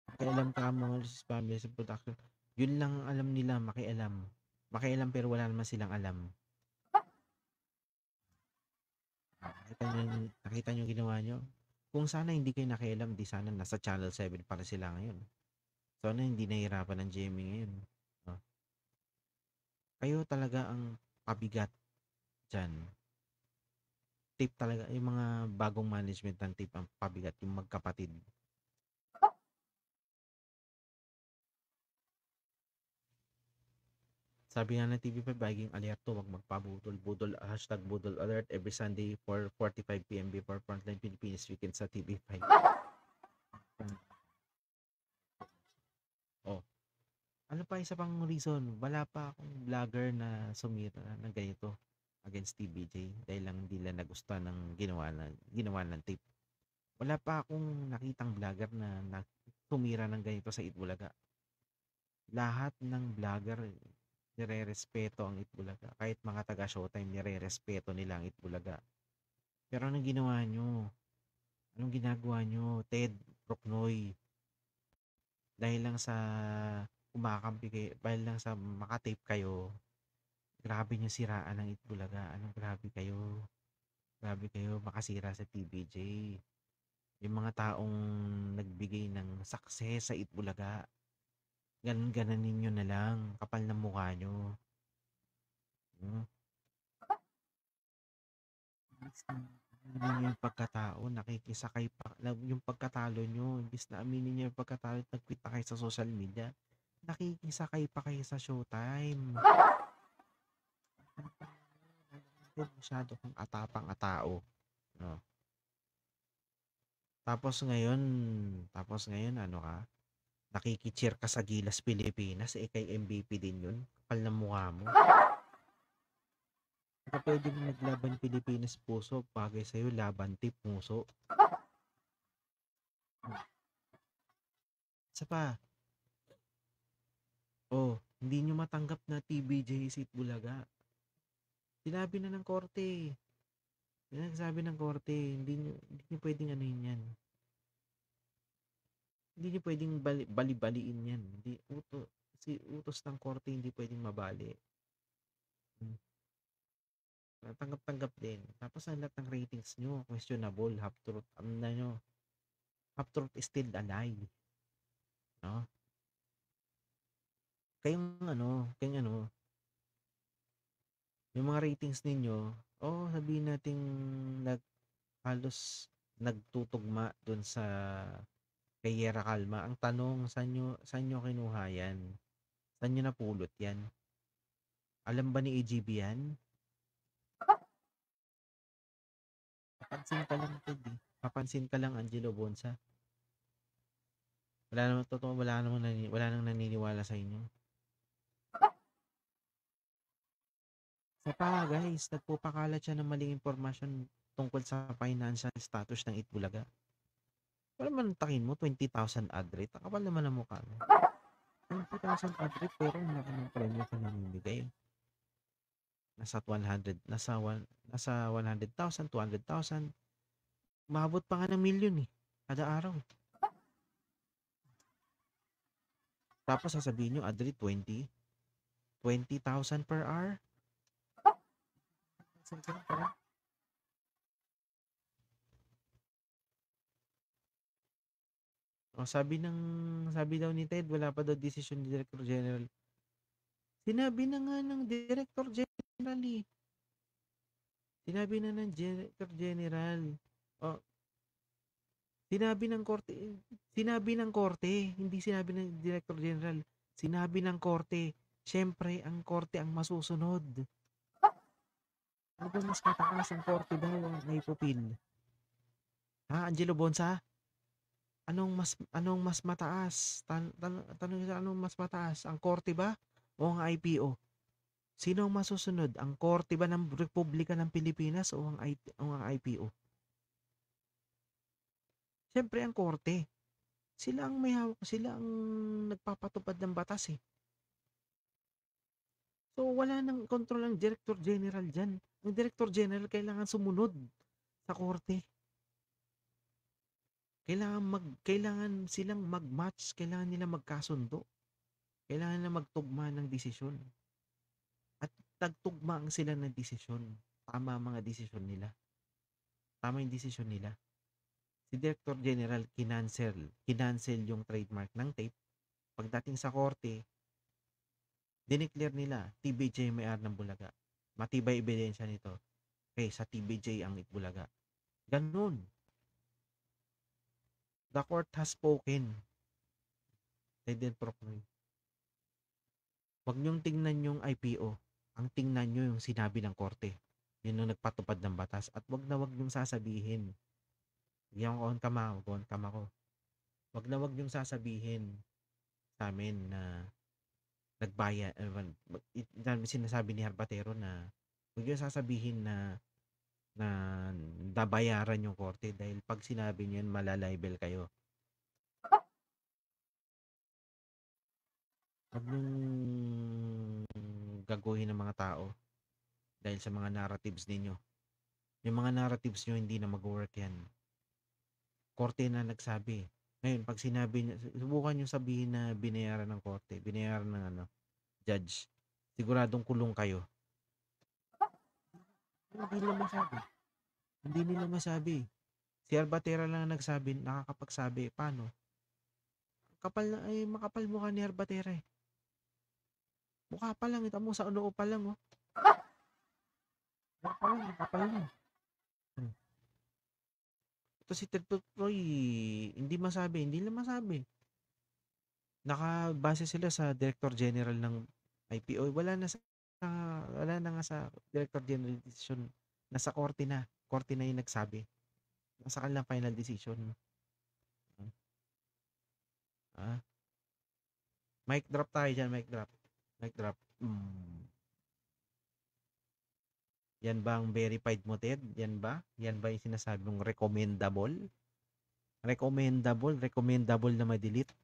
makialam ka mga family sa production. Yun lang ang alam nila, makialam. Makialam pero wala naman silang alam. Nakita nyo ginawa nyo? Kung sana hindi kayo nakialam, di sana nasa Channel 7 para sila ngayon. Sana hindi nahihirapan ng GMA ngayon. No? Kayo talaga ang pabigat dyan. Tape talaga, yung mga bagong management ng tape ang pabigat, yung magkapatid. Sabi nga ng TV5, Baging alerto, wag magpabudol. Budol, #budol alert every Sunday 4:45 PM before Frontline Philippines Weekend sa TV5. Oh, ano pa isa pang reason? Wala pa akong vlogger na sumira ng ganito against TBJ dahil lang hindi lang nagustuhan ng ginawa ng tape. Wala pa akong nakitang vlogger na sumira ng ganito sa Itbulaga. Lahat ng vlogger nire-respeto ang Itbulaga. Kahit mga taga Showtime, nire-respeto nila ang Itbulaga. Pero anong ginawa nyo? Anong ginagawa nyo? Ted, Procnoy, dahil lang sa kumakampi kayo, dahil lang sa makatape kayo, grabe nyo siraan ng Itbulaga. Anong grabe kayo? Grabe kayo makasira sa TBJ. Yung mga taong nagbigay ng success sa Itbulaga, ganun-ganan ninyo na lang, kapal ng mukha nyo. No? Aminin yung pagkatao, nakikisakay pa, yung pagkatalo nyo, imbis na aminin nyo yung pagkatalo at nag-quit na kayo sa social media, nakikisakay pa kayo sa Showtime. Masyado kang atapang-atao. No? Tapos ngayon, ano ka? Nakikicheer ka sa Gilas Pilipinas, kay MVP din yun. Kapal ng mukha mo. Baka pwede mo maglaban Pilipinas puso, bagay sa'yo, laban tip puso. Isa pa, hindi nyo matanggap na TBJ is Itbulaga. Sinabi na ng korte. Nagsabi ng korte, hindi nyo pwedeng ano yan. Hindi nyo pwedeng bali-baliin yan. Utos ng korte, hindi pwedeng mabali. Tanggap-tanggap din. Tapos ang lahat ng ratings nyo, questionable, half-truth. Half-truth is still a lie. No? Kayong yung mga ratings ninyo, sabihin nating halos nagtutugma dun sa kay Yera Calma. Ang tanong, saan nyo kinuha yan? Saan nyo napulot yan? Alam ba ni AGB yan? Papansin ka lang, Ted. Papansin ka lang, Angelo Bonsa. Wala naman, totoo, wala nang naniniwala sa inyo. Sa pa, guys, nagpupakalat siya ng maling impormasyon tungkol sa financial status ng Itbulaga. Wala man takin mo, 20,000 ad rate. Kapal naman ang mukha mo. 20,000 ad rate, pero wala ka ng premyo ka namimigay. Nasa 100, nasa 100,000, 200,000. Maabot pa nga ng milyon eh. Kada araw. Tapos sasabihin nyo, ad rate 20,000 per hour. O, sabi daw ni Ted, wala pa daw decision ni Director General. Sinabi na nga ng Director General eh. Sinabi na ng Director General. O, sinabi ng korte, hindi sinabi ng Director General. Sinabi ng korte. Siyempre, ang korte ang masusunod. Ano ba mas matakas ang korte daw ang naipupil? Ha, Angelo Bonsa? Anong mas mataas? Tanong sa anong mas mataas? Ang korte ba o ang IPO? Sino ang masusunod? Ang korte ba ng Republika ng Pilipinas o ang IPO? Siyempre ang korte. Sila ang may hawak, sila ang nagpapatupad ng batas eh. So wala nang kontrol ang Director General dyan. Ang Director General kailangan sumunod sa korte. Kailangan silang mag-match, kailangan nila magkasundo. Kailangan nila magtugma ng desisyon. At tagtugma sila ng desisyon. Tama ang mga desisyon nila. Tama yung desisyon nila. Si Director General kinancel yung trademark ng tape. Pagdating sa korte, dineclare nila TBJ may-ari ng Bulaga. Matibay ebidensya nito. Okay, sa TBJ ang Itbulaga. Ganun. The court has spoken. They did properly. Huwag niyong tingnan yung IPO. Ang tingnan niyo yung sinabi ng korte. Yun yung nagpatupad ng batas. At wag niyong sasabihin. Yan ko on cam ako. Wag niyong sasabihin sa amin na nagbaya. Sinasabi ni Harbatero na wag niyong sasabihin na nabayaran yung korte dahil pag sinabi niyo yun, malalibel kayo. Huwag niyong gaguhin ng mga tao dahil sa mga narratives ninyo. Yung mga narratives nyo, hindi na mag-work yan. Korte na nagsabi. Ngayon, pag sinabi niya, subukan nyo sabihin na binayaran ng korte, binayaran ng judge, siguradong kulong kayo. Hindi nila masabi. Hindi nila masabi. Si Arbatera lang nagsabi, nakakapagsabi. Paano? Makapal mukha ni Arbatera eh. Mukha pa lang, ito mo sa ulo pa lang oh. Makapal lang. Ito si Ted Troy, hindi nila masabi. Nakabase sila sa Director General ng IPO. Wala na nga sa Director General decision. Nasa korte na. Korte na yung nagsabi. Nasa kanilang final decision. Ah. Mic drop tayo dyan, mic drop. Mic drop. Yan ba ang verified mo, Ted? Yan ba? Yan ba yung sinasabi mong recommendable? Recommendable na ma-delete?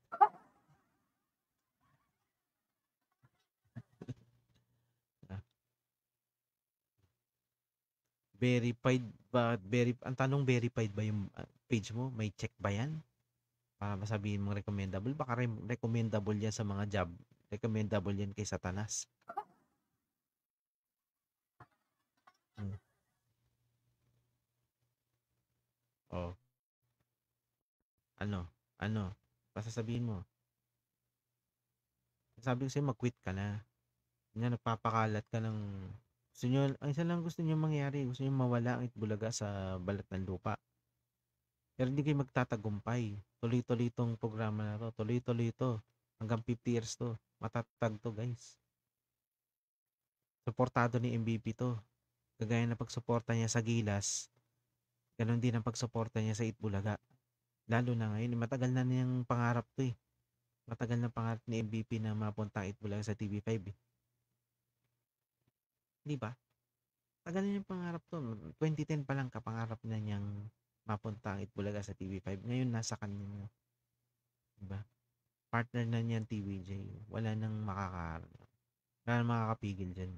Verified ba? Ang tanong, verified ba yung page mo? May check ba yan? Para masabihin mong recommendable? Baka recommendable yan sa mga job. Recommendable yan kay Satanas. Oh. Ano? Pasasabihin mo. Sabi ko sa'yo, mag-quit ka na. Yan, nagpapakalat ka ng... Ang isa lang gusto nyo mangyari. Gusto nyo mawala ang Itbulaga sa balat ng lupa. Pero hindi kayo magtatagumpay. Tuloy-tuloy 'tong programa na 'to, tuloy-tuloy 'to, hanggang 50 years 'to, matatag 'to guys. Suportado ni MVP 'to, kagaya ng pagsuporta niya sa Gilas, gano'n din ang pagsuporta niya sa Itbulaga. Lalo na ngayon, matagal na niyang pangarap 'to, eh, matagal na pangarap ni MVP na mapunta ang Itbulaga sa TV5, eh, 'di ba? Tagal na niyang pangarap 'to, 2010 pa lang kapangarap na niyang mapunta ang Itbulaga sa TV5, ngayon nasa kanya na, 'di ba? Partner na niya ang TVJ, wala nang makakapigil diyan.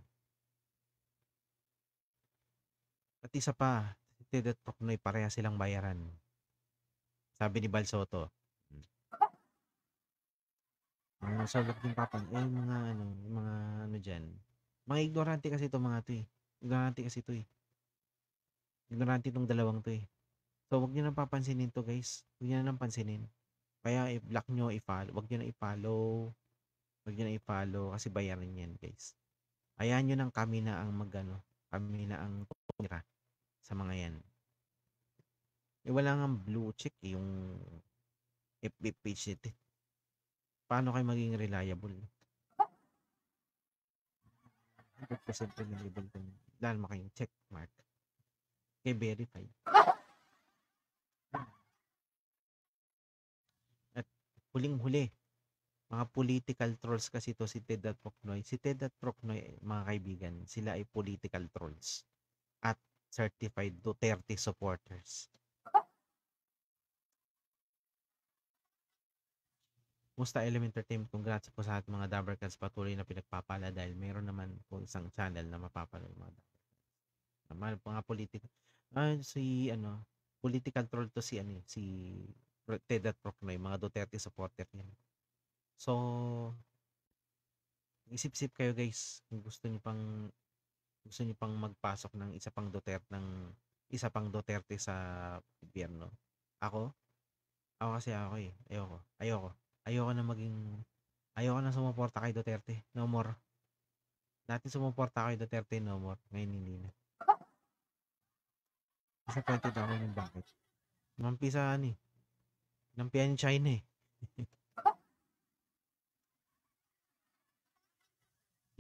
At isa pa, si Ted at Procnoy parehas silang bayaran. Sabi ni Bal Soto. So wag din yung mga ano, yung mga ano diyan. Mga ignorante kasi 'tong mga 'to, eh. Ignorante kasi 'to, eh. Ignorante 'tong dalawang 'to, eh. So wag niyo nang papansinin 'to, guys. Wag niyo na lang pansinin. Kaya i-block niyo, i-follow, wag niyo na i-follow. Wag niyo na i-follow kasi bayaran 'yan, guys. Hayaan niyo nang kami na ang mag-ano, kami na ang tumira sa mga 'yan. Eh, wala ngang blue check, eh, yung FB page nito, eh. Paano kayo magiging reliable? 100% reliable kung lalo mo kayong check mark. Kay verify. At huling-huli, mga political trolls kasi to si Ted at Procnoy. Si Ted at Procnoy, mga kaibigan, sila ay political trolls at certified Duterte supporters. Musta Element Entertainment, congrats po sa ating mga Dabbercats patuloy na pinagpapala dahil meron naman po isang channel na mapapala yung mga mga political. Si ano, political troll to si ano, si Ted at Procnoy, mga Duterte supporter niyan. So, isip-isip kayo guys, kung gusto niyo pang magpasok ng isa pang Duterte sa gobyerno. Ako, ako kasi ako eh, ayoko. Ayoko na maging, ayoko na sumuporta kay Duterte. No more. Dati sumuporta kay Duterte, no more. Ngayon hindi na. Disappointed ako ng bakit. Nampi sa ano eh. Nampihan yung China eh.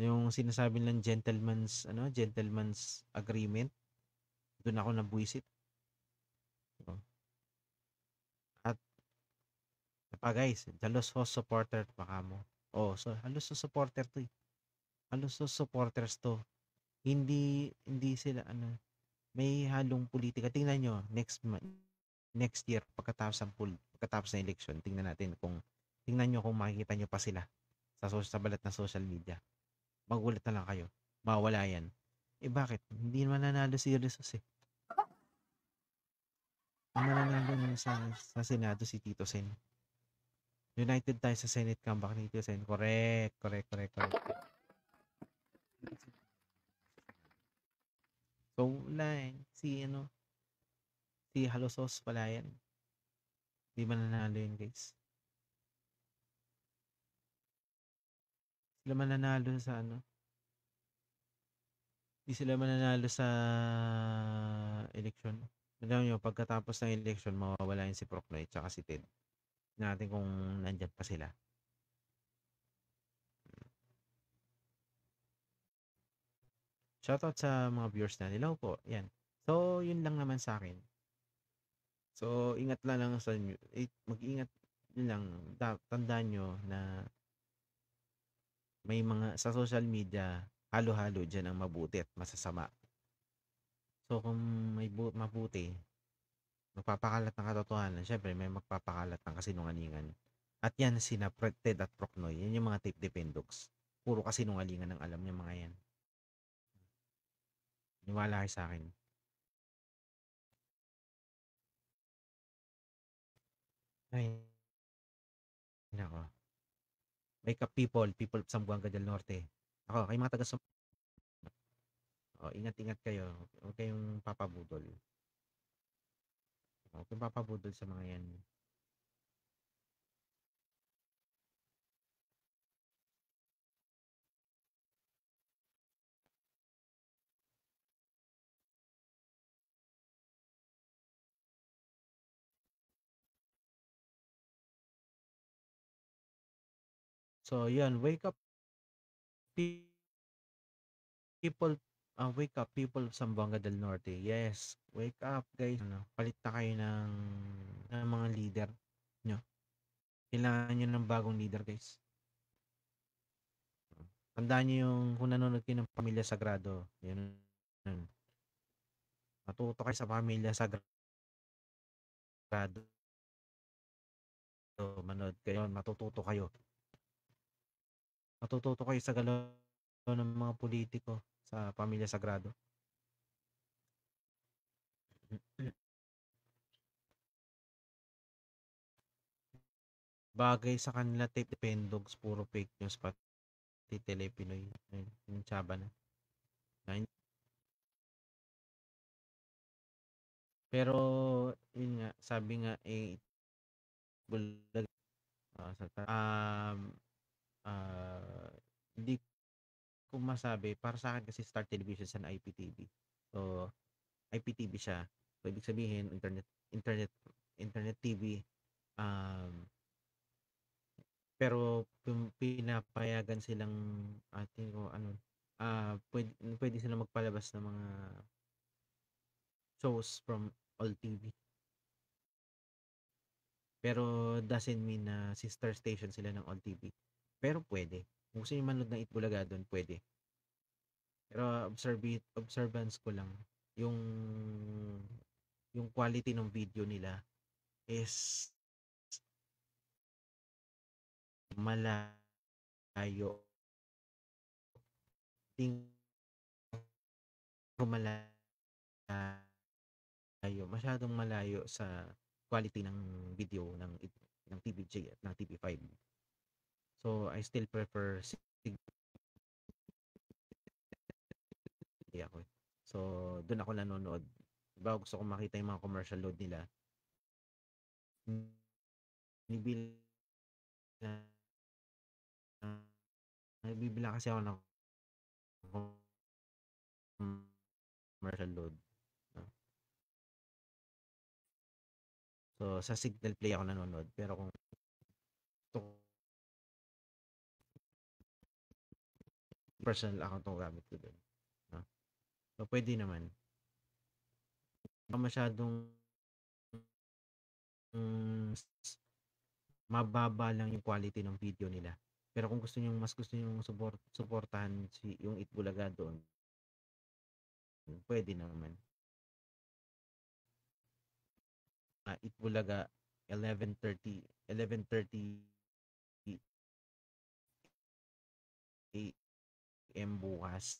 Yung sinasabi nilang gentleman's agreement, doon ako nabuisit. Oh. At pa guys, halos host supporter pa kamo. Oh, so halos host supporter to eh. Halos host supporters to. Hindi sila ano, may halong politika. Tingnan nyo, next year pagkatapos ng election, tingnan nyo kung makikita nyo pa sila sa balat na social media. Magulat na lang kayo. Mawala yan. Eh bakit? Hindi naman nanalo si Jesus eh. Ang mananalo naman sa Senado si Tito Sen. United tayo sa Senate comeback ni Tito Sen. Correct, correct, correct, correct. So, wala eh. Si Halosos pala yan. Di mananalo yun guys. Sila mananalo sa ano. Di sila mananalo sa election. Alam nyo, pagkatapos ng election, mawawala yun si Procnoy tsaka si Ted. Natin kung nandyan pa sila. Shoutout sa mga viewers na nila po. Yan. So, yun lang naman sa akin. So, ingat lang sa inyo. Mag-ingat yun lang. Tandaan nyo na may mga sa social media, halo-halo dyan ang mabuti at masasama. So, kung may mabuti, magpapakalat ng katotohanan, syempre may magpapakalat ng kasinungalingan. At yan sina Ted at Procnoy. Yan yung mga tape dependogs. Puro kasinungalingan ang alam niya mga yan. Niwala kayo sa akin. Ay, nako. Wake up people of Zamboanga del Norte. Ako, kay mga taga ingat-ingat kayo. Huwag kayong papabudol. Huwag kayong papabudol sa mga yan. So, yun, people, wake up people of Zamboanga del Norte. Yes, wake up guys. Ano, palit na kayo ng mga leader nyo. Kailangan nyo ng bagong leader guys. Tandaan nyo yung kung nanonood kayo ng Pamilya Sagrado. Yun. Matuto kayo sa Pamilya Sagrado. Manood kayo, matututo kayo sa galaw ng mga politiko sa Pamilya Sagrado. Bagay sa kanila tape dependogs, puro fake news pati Telepinoy. Yung tsaba na. Pero yun nga, sabi nga bulag hindi ko masabi para sa akin kasi Star Television sa IPTV. So IPTV siya. So ibig sabihin internet TV, um pero pinapayagan silang ating o ano pwede silang magpalabas ng mga shows from all TV. Pero doesn't mean na sister station sila ng all TV. Pero pwede. Kung gusto niyo manood ng Itbulaga doon, pwede. Pero observance ko lang yung quality ng video nila is malayo. Ting malayo, masyadong malayo sa quality ng video ng TVJ at ng TV5. So I still prefer ako. So doon ako nanonood. Diba gusto ko makita yung mga commercial load nila. Bibili nagbibila kasi ako ng commercial load. No? So sa Signal Play ako nanonood. Pero kung personal account ang gamit ko doon. No? So pwede naman. Masyadong mababa lang yung quality ng video nila. Pero kung mas gusto niyo suportahan yung Itbulaga doon, pwede naman. Itbulaga 11:30 AM bukas.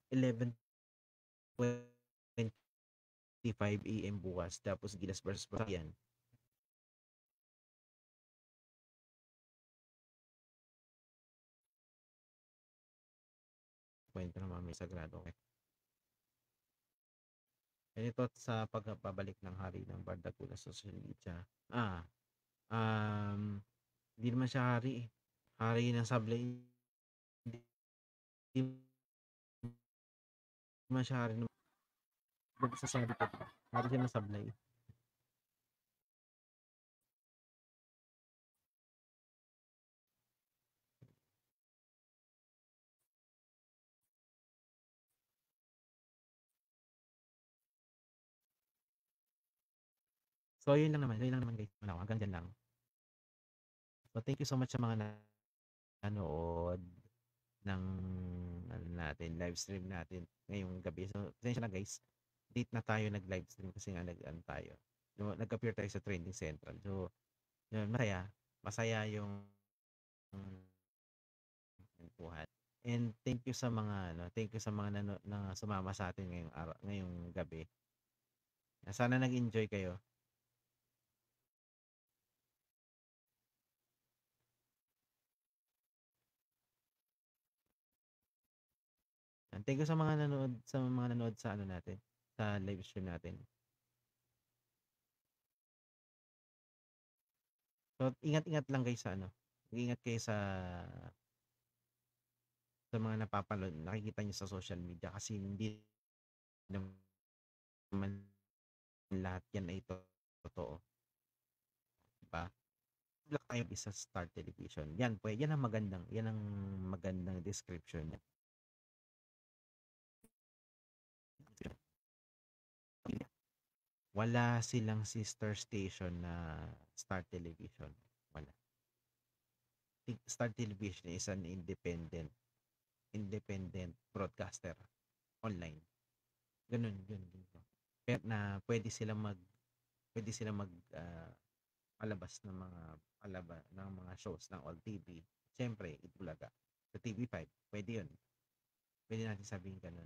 11:25 AM bukas. Tapos Gilas versus Batayan. Kwento ng Pamilya Sagrado. Ganito sa pagpabalik ng hari ng Bardagula sa social media. Hindi naman siya hari. Hari ng sablay. Hindi naman siya hari ng sasabi ko. Hari siya ng sablay. So, yun lang naman guys. Hanggang dyan lang. So, thank you so much sa mga nanood ng live stream natin ngayong gabi. So, pasensya na guys. Late na tayo nag-live stream kasi nga tayo. Nag-appear tayo sa Trending Central. So, yun, masaya yung buhat. And thank you sa mga na sumama sa atin ngayong gabi. Sana nag-enjoy kayo. Thank you sa mga nanood sa natin, sa live stream natin. So, ingat-ingat lang guys sa Ingat kayo sa mga napapanood, nakikita niyo sa social media kasi hindi naman lahat yan ay totoo. Diba? Black Time is a Star Television. Yan ang magandang description niya. Wala silang sister station na Star Television. Wala. Star Television is an independent broadcaster online. Ganun, yun. Pero na pwede silang palabas ng mga shows ng All TV. Siyempre, Itbulaga. Sa TV5, pwede yun. Pwede natin sabihin ganun.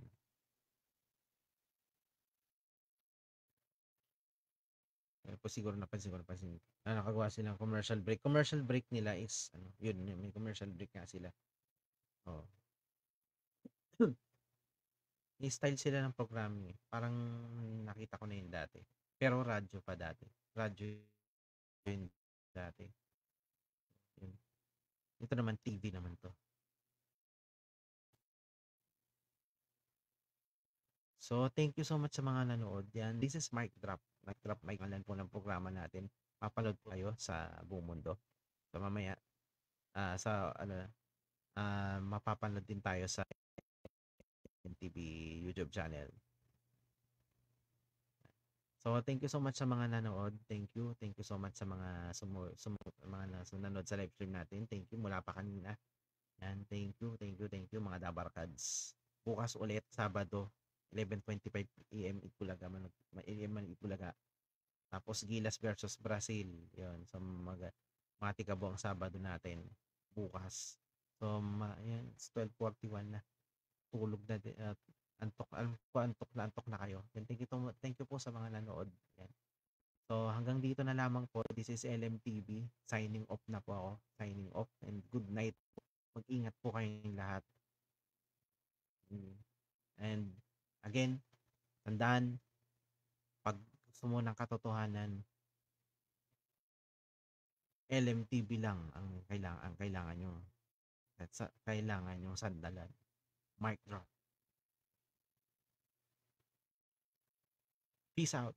Po siguro napansin ko nakagawa sila ng commercial break. Commercial break nila is yun, may commercial break nga sila. Oh. May style sila ng programming. Parang nakita ko na yun dati. Pero radyo pa dati. Radyo yun dati. Yun. Ito naman TV naman to. So, thank you so much sa mga nanood. Yan, this is Mic Drop. Mic Drop, may ngalan po ng programa natin. Mapanood po kayo sa buong mundo. So, mamaya, mapapanood din tayo sa MTV YouTube channel. So, thank you so much sa mga nanood. Thank you. Thank you so much sa mga nanood sa live stream natin. Thank you mula pa kanina. Yan, thank you mga Dabarkads. Bukas ulit, Sabado, 11:25 AM Itbulaga, Itbulaga. Tapos Gilas versus Brazil. Yun, so mga tikabuang Sabado natin bukas. So, yan, it's 12:41 na. Tulog na din. Antok na kayo. Thank you po sa mga nanood. Yan. So, hanggang dito na lamang po. This is LMTV. Signing off na po ako. Signing off and good night. Mag-ingat po kayong lahat. And again, tandaan, pag gusto mo ng katotohanan, LMTV lang ang kailangan nyo. Kailangan nyo sandalan. Mic drop. Peace out.